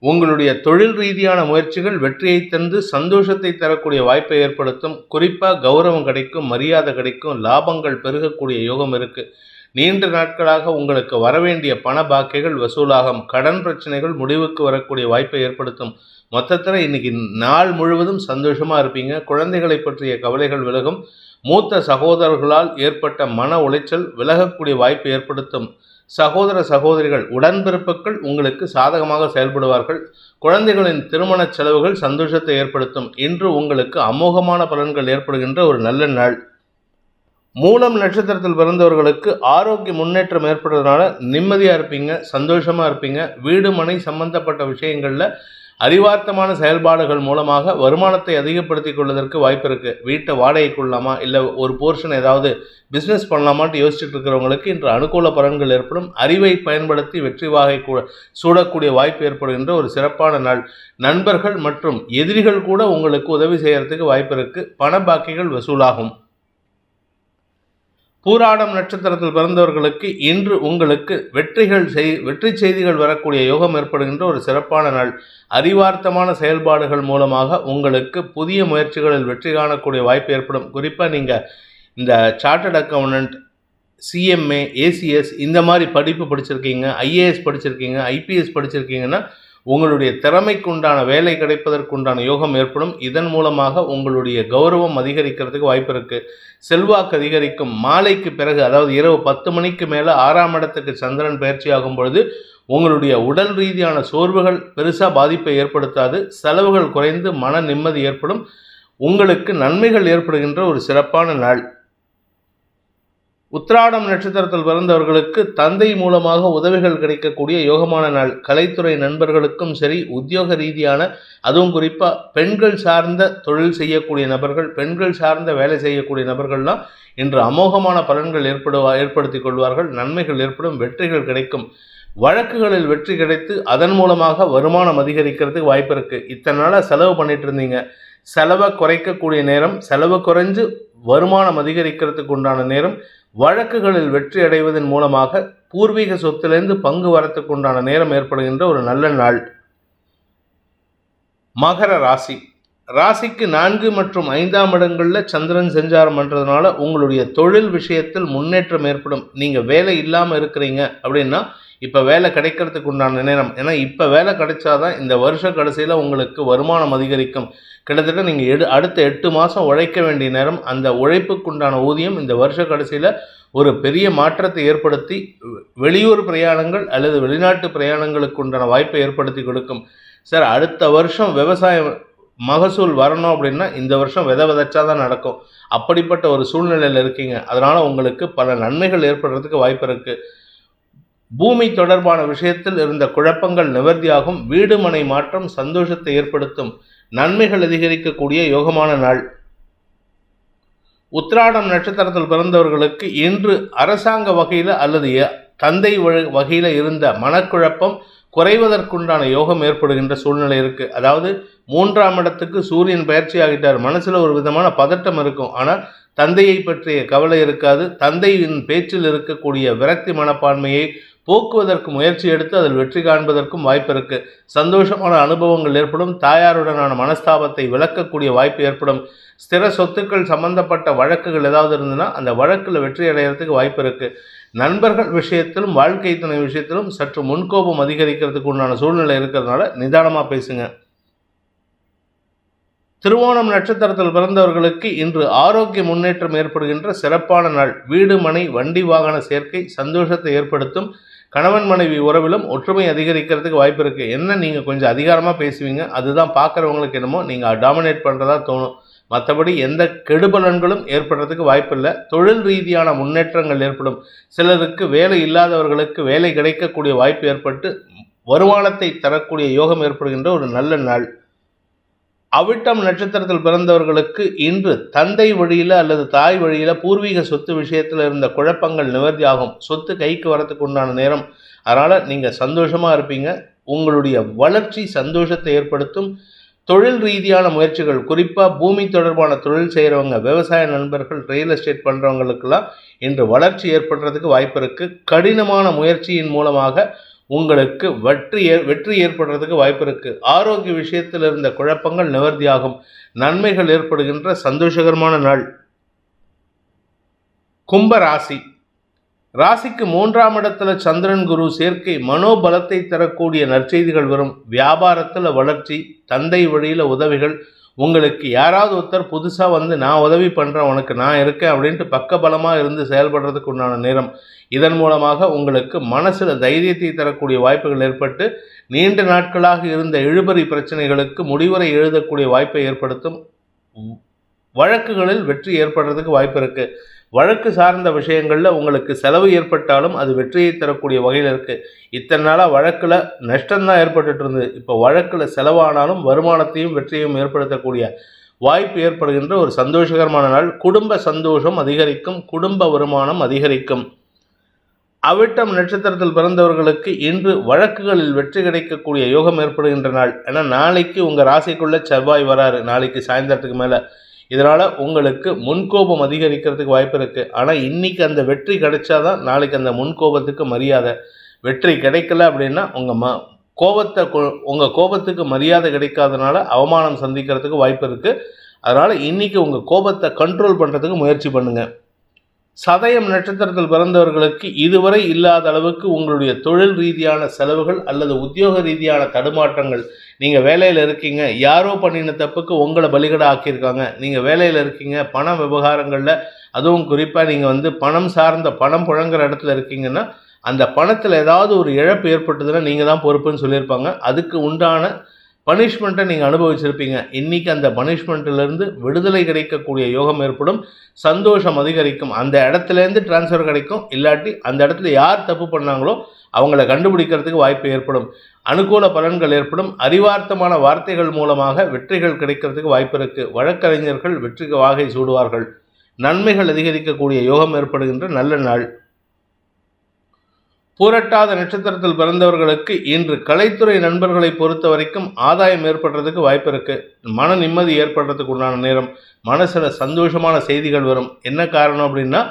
உங்களுடைய தொழில் ரீதியான முயற்சிகள் வெற்றியை தந்து சந்தோஷத்தை தரக்கூடிய வாய்ப்பை ஏற்படுத்தும். குறிப்பாக கௌரவம் கிடைக்கும், மரியாதை கிடைக்கும், லாபங்கள் பெருகக்கூடிய யோகம் இருக்குது. நீண்ட நாட்களாக உங்களுக்கு வரவேண்டிய பண பாக்கிகள் வசூலாகும். கடன் பிரச்சனைகள் முடிவுக்கு வரக்கூடிய வாய்ப்பை ஏற்படுத்தும். மொத்தத்தில் இன்னைக்கு நாள் முழுவதும் சந்தோஷமாக இருப்பீங்க. குழந்தைகளை பற்றிய கவலைகள் விலகும். மூத்த சகோதரர்களால் ஏற்பட்ட மன உளைச்சல் விலகக்கூடிய வாய்ப்பை ஏற்படுத்தும். சகோதர சகோதரிகள் உடன்பிறப்புகள் உங்களுக்கு சாதகமாக செயல்படுவார்கள். குழந்தைகளின் திருமண செலவுகள் சந்தோஷத்தை ஏற்படுத்தும். இன்று உங்களுக்கு அமோகமான பலன்கள் ஏற்படுகின்ற ஒரு நல்ல நாள். மூலம் நட்சத்திரத்தில் பிறந்தவர்களுக்கு ஆரோக்கிய முன்னேற்றம் ஏற்படுறதுனால நிம்மதியாக இருப்பீங்க, சந்தோஷமாக இருப்பீங்க. வீடு மனை சம்பந்தப்பட்ட விஷயங்களில் அறிவார்த்தமான செயல்பாடுகள் மூலமாக வருமானத்தை அதிகப்படுத்தி கொள்வதற்கு வாய்ப்பு இருக்குது. வீட்டை வாடகை கொள்ளலாமா, இல்லை ஒரு போர்ஷன் ஏதாவது பிஸ்னஸ் பண்ணலாமான்ட்டு யோசிச்சுட்டு இருக்கிறவங்களுக்கு இன்று அனுகூல பலன்கள் ஏற்படும். அறிவை பயன்படுத்தி வெற்றி வாகை சூடக்கூடிய வாய்ப்பு ஏற்படுகின்ற ஒரு சிறப்பான நாள். நண்பர்கள் மற்றும் எதிரிகள் கூட உங்களுக்கு உதவி செய்யறதுக்கு வாய்ப்பு இருக்குது. பண பாக்கிகள் வசூலாகும். பூராடம் நட்சத்திரத்தில் பிறந்தவர்களுக்கு இன்று உங்களுக்கு வெற்றி செய்திகள் வரக்கூடிய யோகம் ஏற்படுகின்ற ஒரு சிறப்பான நாள். அறிவார்த்தமான செயல்பாடுகள் மூலமாக உங்களுக்கு புதிய முயற்சிகளில் வெற்றி காணக்கூடிய வாய்ப்பு ஏற்படும். குறிப்பாக நீங்கள் இந்த சார்ட்டர்ட் அக்கௌண்டன்ட், சிஎம்ஏ, ஏசிஎஸ் இந்த மாதிரி படிப்பு படிச்சிருக்கீங்க, ஐஏஎஸ் படிச்சிருக்கீங்க, ஐபிஎஸ் படிச்சிருக்கீங்கன்னா உங்களுடைய திறமைக்கு உண்டான வேலை கிடைப்பதற்குண்டான யோகம் ஏற்படும். இதன் மூலமாக உங்களுடைய கௌரவம் அதிகரிக்கிறதுக்கு வாய்ப்பு இருக்கு. செல்வாக்கு அதிகரிக்கும். மாலைக்கு பிறகு, அதாவது இரவு 10 மணிக்கு மேலே 6ஆம் இடத்துக்கு சந்திரன் பயிற்சியாகும் பொழுது உங்களுடைய உடல் ரீதியான சோர்வுகள் பெருசாக பாதிப்பை ஏற்படுத்தாது. செலவுகள் குறைந்து மன நிம்மதி ஏற்படும். உங்களுக்கு நன்மைகள் ஏற்படுகின்ற ஒரு சிறப்பான நாள். உத்திராடம் நட்சத்திரத்தில் பிறந்தவர்களுக்கு தந்தை மூலமாக உதவிகள் கிடைக்கக்கூடிய யோகமான நாள். கலைத்துறை நண்பர்களுக்கும் சரி, உத்தியோக ரீதியான, அதுவும் குறிப்பாக பெண்கள் சார்ந்த தொழில் செய்யக்கூடிய நபர்கள், பெண்கள் சார்ந்த வேலை செய்யக்கூடிய நபர்கள்லாம் இன்று அமோகமான பலன்கள் ஏற்படுத்தி கொள்வார்கள். நன்மைகள் ஏற்படும். வெற்றிகள் கிடைக்கும். வழக்குகளில் வெற்றி கிடைத்து அதன் மூலமாக வருமானம் அதிகரிக்கிறதுக்கு வாய்ப்பு இருக்குது. இத்தனை நாளாக செலவு பண்ணிட்டு இருந்தீங்க. செலவை குறைக்கக்கூடிய நேரம், செலவு குறைஞ்சு வருமானம் அதிகரிக்கிறதுக்கு உண்டான நேரம். வழக்குகளில் வெற்றி அடைவதன் மூலமாக பூர்வீக சொத்திலிருந்து பங்கு வரத்துக்கு உண்டான நேரம் ஏற்படுகின்ற ஒரு நல்ல நாள். மகர ராசி. ராசிக்கு 4 மற்றும் 5ஆம் இடங்களில் சந்திரன் சஞ்சாரம் பண்ணுறதுனால உங்களுடைய தொழில் விஷயத்தில் முன்னேற்றம் ஏற்படும். நீங்கள் வேலை இல்லாமல் இருக்கிறீங்க அப்படின்னா இப்போ வேலை கிடைக்கிறதுக்கு உண்டான நேரம். ஏன்னா இப்போ வேலை கிடைச்சாதான் இந்த வருஷ கடைசியில் உங்களுக்கு வருமானம் அதிகரிக்கும். கிட்டத்தட்ட நீங்கள் அடுத்த 8 மாதம் உழைக்க வேண்டிய நேரம். அந்த உழைப்புக்குண்டான ஊதியம் இந்த வருஷ கடைசியில் ஒரு பெரிய மாற்றத்தை ஏற்படுத்தி வெளியூர் பிரயாணங்கள் அல்லது வெளிநாட்டு பிரயாணங்களுக்கு உண்டான வாய்ப்பை ஏற்படுத்தி கொடுக்கும். சார், அடுத்த வருஷம் விவசாயம் மகசூல் வரணும் அப்படின்னா இந்த வருஷம் விதைச்சாதான் நடக்கும். அப்படிப்பட்ட ஒரு சூழ்நிலையில் இருக்கீங்க. அதனால் உங்களுக்கு பல நன்மைகள் ஏற்படுறதுக்கு வாய்ப்பு இருக்குது. பூமி தொடர்பான விஷயத்தில் இருந்த குழப்பங்கள் நிவர்த்தியாகும். வீடு மனை மாற்றம் சந்தோஷத்தை ஏற்படுத்தும். நன்மைகள் அதிகரிக்கக்கூடிய யோகமான நாள். உத்திராடம் நட்சத்திரத்தில் பிறந்தவர்களுக்கு இன்று அரசாங்க வகையில் அல்லது தந்தை வகையில் இருந்த மனக்குழப்பம் குறைவதற்குண்டான யோகம் ஏற்படுகின்ற சூழ்நிலை இருக்குது. அதாவது 3ஆம் இடத்துக்கு சூரியன் பயிற்சி ஆகிட்டார். மனசில் ஒரு விதமான பதட்டம் இருக்கும். ஆனால் தந்தையை பற்றிய கவலை இருக்காது. தந்தையின் பேச்சில் இருக்கக்கூடிய விரக்தி மனப்பான்மையை போக்குவதற்கு முயற்சி எடுத்து அதில் வெற்றி காண்பதற்கும் வாய்ப்பு இருக்கு. சந்தோஷமான அனுபவங்கள் ஏற்படும். தாயாருடனான மனஸ்தாபத்தை விளக்கக்கூடிய வாய்ப்பு ஏற்படும். ஸ்திர சொத்துக்கள் சம்பந்தப்பட்ட வழக்குகள் ஏதாவது இருந்ததுன்னா அந்த வழக்கில் வெற்றி அடைகிறதுக்கு வாய்ப்பு இருக்கு. நண்பர்கள் விஷயத்திலும் வாழ்க்கை துணை விஷயத்திலும் சற்று முன்கோபம் அதிகரிக்கிறதுக்கு உண்டான சூழ்நிலை இருக்கிறதுனால நிதானமாக பேசுங்க. திருவோணம் நட்சத்திரத்தில் பிறந்தவர்களுக்கு இன்று ஆரோக்கிய முன்னேற்றம் ஏற்படுகின்ற சிறப்பான நாள். வீடு மனை வண்டி வாகன சேர்க்கை சந்தோஷத்தை ஏற்படுத்தும். கணவன் மனைவி உறவிலும் ஒற்றுமை அதிகரிக்கிறதுக்கு வாய்ப்பு இருக்குது. என்ன, நீங்கள் கொஞ்சம் அதிகாரமாக பேசுவீங்க, அதுதான் பார்க்குறவங்களுக்கு என்னமோ நீங்கள் டாமினேட் பண்ணுறதா தோணும். மற்றபடி எந்த கெடுபலன்களும் ஏற்படுறதுக்கு வாய்ப்பில்லை. தொழில் ரீதியான முன்னேற்றங்கள் ஏற்படும். சிலருக்கு வேலை இல்லாதவர்களுக்கு வேலை கிடைக்கக்கூடிய வாய்ப்பு ஏற்பட்டு வருமானத்தை தரக்கூடிய யோகம் ஏற்படுகின்ற ஒரு நல்ல நாள். அவிட்டம் நட்சத்திரத்தில் பிறந்தவர்களுக்கு இன்று தந்தை வழியில் அல்லது தாய் வழியில் பூர்வீக சொத்து விஷயத்தில் இருந்த குழப்பங்கள் நிவர்த்தி ஆகும். சொத்து கைக்கு வரத்துக்கு உண்டான நேரம். அதனால் நீங்கள் சந்தோஷமாக இருப்பீங்க. உங்களுடைய வளர்ச்சி சந்தோஷத்தை ஏற்படுத்தும். தொழில் ரீதியான முயற்சிகள், குறிப்பாக பூமி தொடர்பான தொழில் செய்கிறவங்க, விவசாய நண்பர்கள், ரியல் எஸ்டேட் பண்ணுறவங்களுக்கெல்லாம் இன்று வளர்ச்சி ஏற்படுறதுக்கு வாய்ப்பு இருக்குது. கடினமான முயற்சியின் மூலமாக உங்களுக்கு வெற்றி ஏற்படுறதுக்கு வாய்ப்பு இருக்குது. ஆரோக்கிய விஷயத்தில் இருந்த குழப்பங்கள் நிவர்த்தியாகும். நன்மைகள் ஏற்படுகின்ற சந்தோஷகரமான நாள். கும்ப ராசி. ராசிக்கு 3ஆம் இடத்துல சந்திரன் குரு சேர்க்கை மனோபலத்தை தரக்கூடிய நற்செய்திகள் வரும். வியாபாரத்தில் வளர்ச்சி, தந்தை வழியில் உதவிகள். உங்களுக்கு யாராவது ஒருத்தர் புதுசாக வந்து நான் உதவி பண்ணுறேன், உனக்கு நான் இருக்கேன் அப்படின்ட்டு பக்கபலமாக இருந்து செயல்படுறதுக்கு உண்டான நேரம். இதன் மூலமாக உங்களுக்கு மனசில் தைரியத்தை தரக்கூடிய வாய்ப்புகள் ஏற்பட்டு நீண்ட நாட்களாக இருந்த இழுபறி பிரச்சனைகளுக்கு முடிவுரை எழுதக்கூடிய வாய்ப்பை ஏற்படுத்தும். வழக்குகளில் வெற்றி ஏற்படுறதுக்கு வாய்ப்பு இருக்குது. வழக்கு சார்ந்த விஷயங்களில் உங்களுக்கு செலவு ஏற்பட்டாலும் அது வெற்றியை தரக்கூடிய வகையில் இருக்குது. இத்தனை நாளாக வழக்கில் நஷ்டம்தான் ஏற்பட்டுட்டு இருந்தது. இப்போ வழக்கில் செலவானாலும் வருமானத்தையும் வெற்றியையும் ஏற்படுத்தக்கூடிய வாய்ப்பு ஏற்படுகின்ற ஒரு சந்தோஷகரமான நாள். குடும்ப சந்தோஷம் அதிகரிக்கும். குடும்ப வருமானம் அதிகரிக்கும். அவிட்டம் நட்சத்திரத்தில் பிறந்தவர்களுக்கு இன்று வழக்குகளில் வெற்றி கிடைக்கக்கூடிய யோகம் ஏற்படுகின்ற நாள். ஏன்னா நாளைக்கு உங்கள் ராசிக்குள்ளே செவ்வாய் வராரு, நாளைக்கு சாயந்தரத்துக்கு மேலே. இதனால் உங்களுக்கு முன்கோபம் அதிகரிக்கிறதுக்கு வாய்ப்பு இருக்குது. ஆனால் இன்றைக்கி அந்த வெற்றி கிடைச்சாதான் நாளைக்கு அந்த முன்கோபத்துக்கு மரியாதை. வெற்றி கிடைக்கல அப்படின்னா உங்கள் கோபத்துக்கு மரியாதை கிடைக்காதனால அவமானம் சந்திக்கிறதுக்கு வாய்ப்பு இருக்குது. அதனால் இன்றைக்கி உங்கள் கோபத்தை கண்ட்ரோல் பண்ணுறதுக்கு முயற்சி பண்ணுங்கள். சதயம் நட்சத்திரத்தில் பிறந்தவர்களுக்கு இதுவரை இல்லாத அளவுக்கு உங்களுடைய தொழில் ரீதியான செலவுகள் அல்லது உத்தியோக ரீதியான தடுமாற்றங்கள், நீங்கள் வேலையில் இருக்கீங்க, யாரோ பண்ணின தப்புக்கு உங்களை பலிகடா ஆக்கியிருக்காங்க, நீங்கள் வேலையில் இருக்கீங்க, பண விவகாரங்களில் அதுவும் குறிப்பாக நீங்கள் பணம் சார்ந்த பணம் புழங்குற இடத்துல இருக்கீங்கன்னா அந்த பணத்தில் ஏதாவது ஒரு இழப்பு ஏற்பட்டதுன்னா நீங்கள் தான் பொறுப்புன்னு சொல்லியிருப்பாங்க. அதுக்கு உண்டான பனிஷ்மெண்ட்டை நீங்கள் அனுபவிச்சிருப்பீங்க. இன்றைக்கி அந்த பனிஷ்மெண்ட்டிலேருந்து விடுதலை கிடைக்கக்கூடிய யோகம் ஏற்படும், சந்தோஷம் அதிகரிக்கும், அந்த இடத்துலேருந்து டிரான்ஸ்ஃபர் கிடைக்கும். இல்லாட்டி அந்த இடத்துல யார் தப்பு பண்ணாங்களோ அவங்கள கண்டுபிடிக்கிறதுக்கு வாய்ப்பு ஏற்படும், அனுகூல பலன்கள் ஏற்படும், அறிவார்த்தமான வார்த்தைகள் மூலமாக வெற்றிகள் கிடைக்கிறதுக்கு வாய்ப்பு இருக்குது. வழக்கறிஞர்கள் வெற்றிக்கு வாகை சூடுவார்கள். நன்மைகள் அதிகரிக்கக்கூடிய யோகம் ஏற்படுகின்ற நல்ல நாள். பூரட்டாத நட்சத்திரத்தில் பிறந்தவர்களுக்கு இன்று கலைத்துறை நண்பர்களை பொறுத்த வரைக்கும் ஆதாயம் ஏற்படுறதுக்கு வாய்ப்பு இருக்குது. மன நிம்மதி ஏற்படுறதுக்கு உண்டான நேரம். மனசில் சந்தோஷமான செய்திகள் வரும். என்ன காரணம் அப்படின்னா,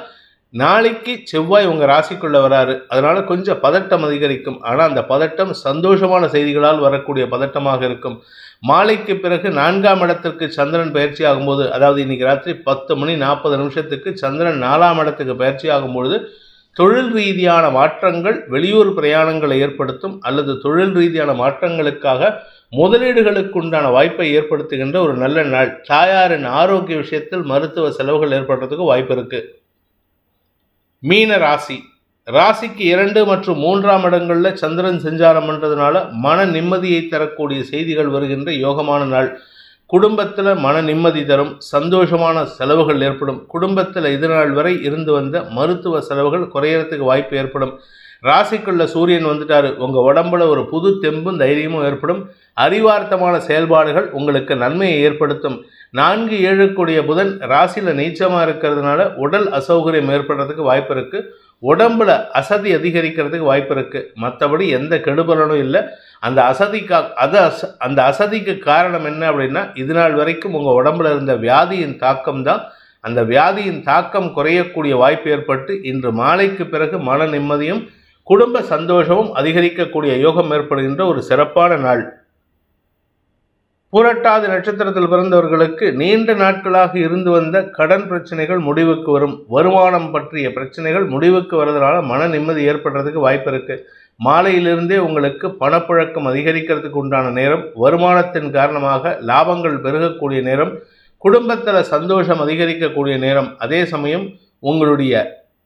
நாளைக்கு செவ்வாய் உங்கள் ராசிக்குள்ளே வராரு. அதனால் கொஞ்சம் பதட்டம் அதிகரிக்கும். ஆனால் அந்த பதட்டம் சந்தோஷமான செய்திகளால் வரக்கூடிய பதட்டமாக இருக்கும். மாலைக்கு பிறகு 4ஆம் இடத்திற்கு சந்திரன் பயிற்சி ஆகும்போது, அதாவது இன்றைக்கி ராத்திரி 10:40 சந்திரன் 4ஆம் இடத்துக்கு பயிற்சி ஆகும்பொழுது தொழில் ரீதியான மாற்றங்கள், வெளியூர் பிரயாணங்களை ஏற்படுத்தும் அல்லது தொழில் ரீதியான மாற்றங்களுக்காக முதலீடுகளுக்கு உண்டான வாய்ப்பை ஏற்படுத்துகின்ற ஒரு நல்ல நாள். தாயாரின் ஆரோக்கிய விஷயத்தில் மருத்துவ செலவுகள் ஏற்படுறதுக்கு வாய்ப்பு இருக்கு. மீன ராசி, ராசிக்கு 2 மற்றும் 3ஆம் இடங்களில் சந்திரன் சஞ்சாரம் பண்ணுறதுனால மன நிம்மதியை தரக்கூடிய செய்திகள் வருகின்ற யோகமான நாள். குடும்பத்தில் மன நிம்மதி தரும், சந்தோஷமான செலவுகள் ஏற்படும். குடும்பத்தில் இதுநாள் வரை இருந்து வந்த மருத்துவ செலவுகள் குறையறதுக்கு வாய்ப்பு ஏற்படும். ராசிக்குள்ள சூரியன் வந்துட்டாரு. உங்கள் உடம்புல ஒரு புது தெம்பும் தைரியமும் ஏற்படும். அறிவார்த்தமான செயல்பாடுகள் உங்களுக்கு நன்மையை ஏற்படுத்தும். 4-7 கூடிய புதன் ராசியில் நீச்சமாக இருக்கிறதுனால உடல் அசௌகரியம் ஏற்படுறதுக்கு வாய்ப்பு இருக்குது. உடம்புல அசதி அதிகரிக்கிறதுக்கு வாய்ப்பு இருக்குது. மற்றபடி எந்த கெடுபலனும் இல்லை. அந்த அசதிக்கு காரணம் என்ன அப்படின்னா, இதுநாள் வரைக்கும் உங்கள் உடம்புல இருந்த வியாதியின் தாக்கம் தான். அந்த வியாதியின் தாக்கம் குறையக்கூடிய வாய்ப்பு ஏற்பட்டு இன்று மாலைக்கு பிறகு மன நிம்மதியும் குடும்ப சந்தோஷமும் அதிகரிக்கக்கூடிய யோகம் ஏற்படுகின்ற ஒரு சிறப்பான நாள். பூரட்டாதி நட்சத்திரத்தில் பிறந்தவர்களுக்கு நீண்ட நாட்களாக இருந்து வந்த கடன் பிரச்சனைகள் முடிவுக்கு வரும். வருமானம் பற்றிய பிரச்சனைகள் முடிவுக்கு வருவதனால மன நிம்மதி ஏற்படுறதுக்கு வாய்ப்பு இருக்குது. மாலையிலிருந்தே உங்களுக்கு பணப்புழக்கம் அதிகரிக்கிறதுக்கு உண்டான நேரம். வருமானத்தின் காரணமாக லாபங்கள் பெருகக்கூடிய நேரம். குடும்பத்தில் சந்தோஷம் அதிகரிக்கக்கூடிய நேரம். அதே சமயம் உங்களுடைய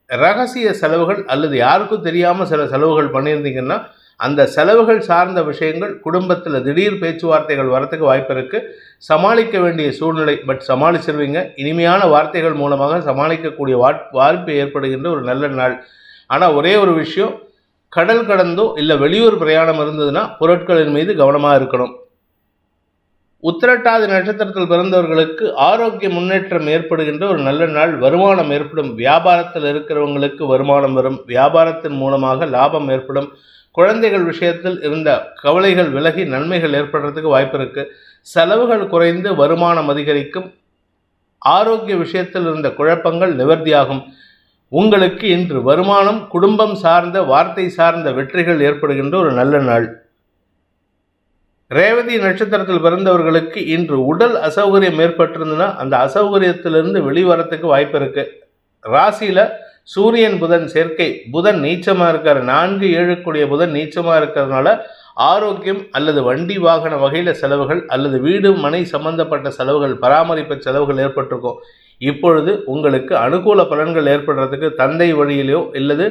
ரகசிய செலவுகள் அல்லது யாருக்கும் தெரியாமல் சில செலவுகள் பண்ணியிருந்தீங்கன்னா அந்த செலவுகள் சார்ந்த விஷயங்கள் குடும்பத்தில் திடீர் பேச்சுவார்த்தைகள் வரத்துக்கு வாய்ப்பு இருக்குது. சமாளிக்க வேண்டிய சூழ்நிலை, பட் சமாளிச்சிருவீங்க. இனிமையான வார்த்தைகள் மூலமாக சமாளிக்கக்கூடிய வாய்ப்பு ஏற்படுகின்ற ஒரு நல்ல நாள். ஆனால் ஒரே ஒரு விஷயம், கடல் கடந்தோ இல்லை வெளியூர் பிரயாணம் இருந்ததுன்னா பொருட்களின் மீது கவனமாக இருக்கணும். உத்திரட்டாதி நட்சத்திரத்தில் பிறந்தவர்களுக்கு ஆரோக்கிய முன்னேற்றம் ஏற்படுகின்ற ஒரு நல்ல நாள். வருமானம் ஏற்படும். வியாபாரத்தில் இருக்கிறவங்களுக்கு வருமானம் வரும். வியாபாரத்தின் மூலமாக லாபம் ஏற்படும். குழந்தைகள் விஷயத்தில் இருந்த கவலைகள் விலகி நன்மைகள் ஏற்படுறதுக்கு வாய்ப்பு இருக்குது. செலவுகள் குறைந்து வருமானம் அதிகரிக்கும். ஆரோக்கிய விஷயத்தில் இருந்த குழப்பங்கள் நிவர்த்தியாகும். உங்களுக்கு இன்று வருமானம், குடும்பம் சார்ந்த வார்த்தை சார்ந்த வெற்றிகள் ஏற்படுகின்ற ஒரு நல்ல நாள். ரேவதி நட்சத்திரத்தில் பிறந்தவர்களுக்கு இன்று உடல் அசௌகரியம் ஏற்பட்டிருந்ததுன்னா அந்த அசௌகரியத்திலிருந்து வெளிவரத்துக்கு வாய்ப்பு இருக்கு. ராசியில் சூரியன் புதன் சேர்க்கை. புதன் நீச்சமாக இருக்கார். 4-7 கூடிய புதன் நீச்சமாக இருக்கிறதுனால ஆரோக்கியம் அல்லது வண்டி வாகன வகையில் செலவுகள் அல்லது வீடு மனை சம்பந்தப்பட்ட செலவுகள், பராமரிப்பு செலவுகள் ஏற்பட்டிருக்கும். இப்பொழுது உங்களுக்கு அனுகூல பலன்கள் ஏற்படுறதுக்கு தந்தை வழியிலோ இல்லது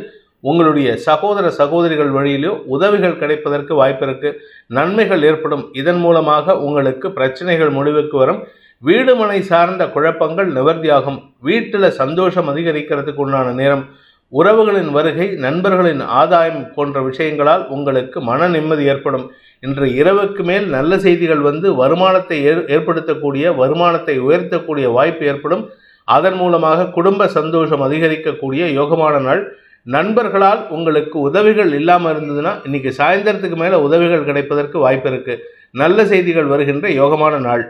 உங்களுடைய சகோதர சகோதரிகள் வழியிலோ உதவிகள் கிடைப்பதற்கு வாய்ப்பு இருக்குது. நன்மைகள் ஏற்படும். இதன் மூலமாக உங்களுக்கு பிரச்சனைகள் முடிவுக்கு வரும். வீடு மனை சார்ந்த குழப்பங்கள் நிவர்த்தியாகும். வீட்டில் சந்தோஷம் அதிகரிக்கிறதுக்கு உண்டான நேரம். உறவுகளின் வருகை, நண்பர்களின் ஆதாயம் போன்ற விஷயங்களால் உங்களுக்கு மன நிம்மதி ஏற்படும். இன்று இரவுக்கு மேல் நல்ல செய்திகள் வந்து வருமானத்தை ஏற்படுத்தக்கூடிய, வருமானத்தை உயர்த்தக்கூடிய வாய்ப்பு ஏற்படும். அதன் மூலமாக குடும்ப சந்தோஷம் அதிகரிக்கக்கூடிய யோகமான நாள். நண்பர்களால் உங்களுக்கு உதவிகள் இல்லாமல் இருந்ததுன்னா இன்றைக்கி சாயந்தரத்துக்கு மேலே உதவிகள் கிடைப்பதற்கு வாய்ப்பு இருக்குது. நல்ல செய்திகள் வருகின்ற யோகமான நாள்.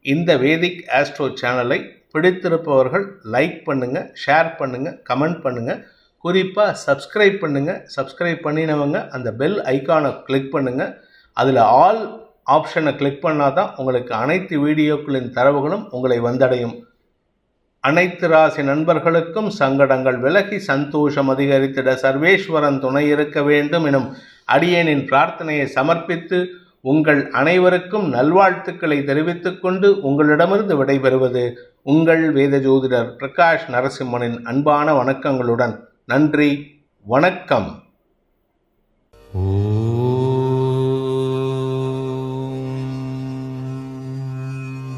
இந்த வேதிக் ஆஸ்ட்ரோ சேனலை பிடித்திருப்பவர்கள் லைக் பண்ணுங்கள், ஷேர் பண்ணுங்கள், கமெண்ட் பண்ணுங்கள். குறிப்பாக சப்ஸ்கிரைப் பண்ணுங்கள். சப்ஸ்கிரைப் பண்ணினவங்க அந்த பெல் ஐக்கானை கிளிக் பண்ணுங்கள். அதில் ஆல் ஆப்ஷனை கிளிக் பண்ணால் தான் உங்களுக்கு அனைத்து வீடியோக்களின் தரவுகளும் உங்களை வந்தடையும். அனைத்து ராசி நண்பர்களுக்கும் சங்கடங்கள் விலகி சந்தோஷம் அதிகரித்திட சர்வேஸ்வரன் துணை இருக்க வேண்டும் எனும் அடியேனின் பிரார்த்தனையை சமர்ப்பித்து உங்கள் அனைவருக்கும் நல்வாழ்த்துக்களை தெரிவித்துக் கொண்டு உங்களிடமிருந்து விடைபெறுவது உங்கள் வேத ஜோதிடர் பிரகாஷ் நரசிம்மனின் அன்பான வணக்கங்களுடன். நன்றி, வணக்கம்.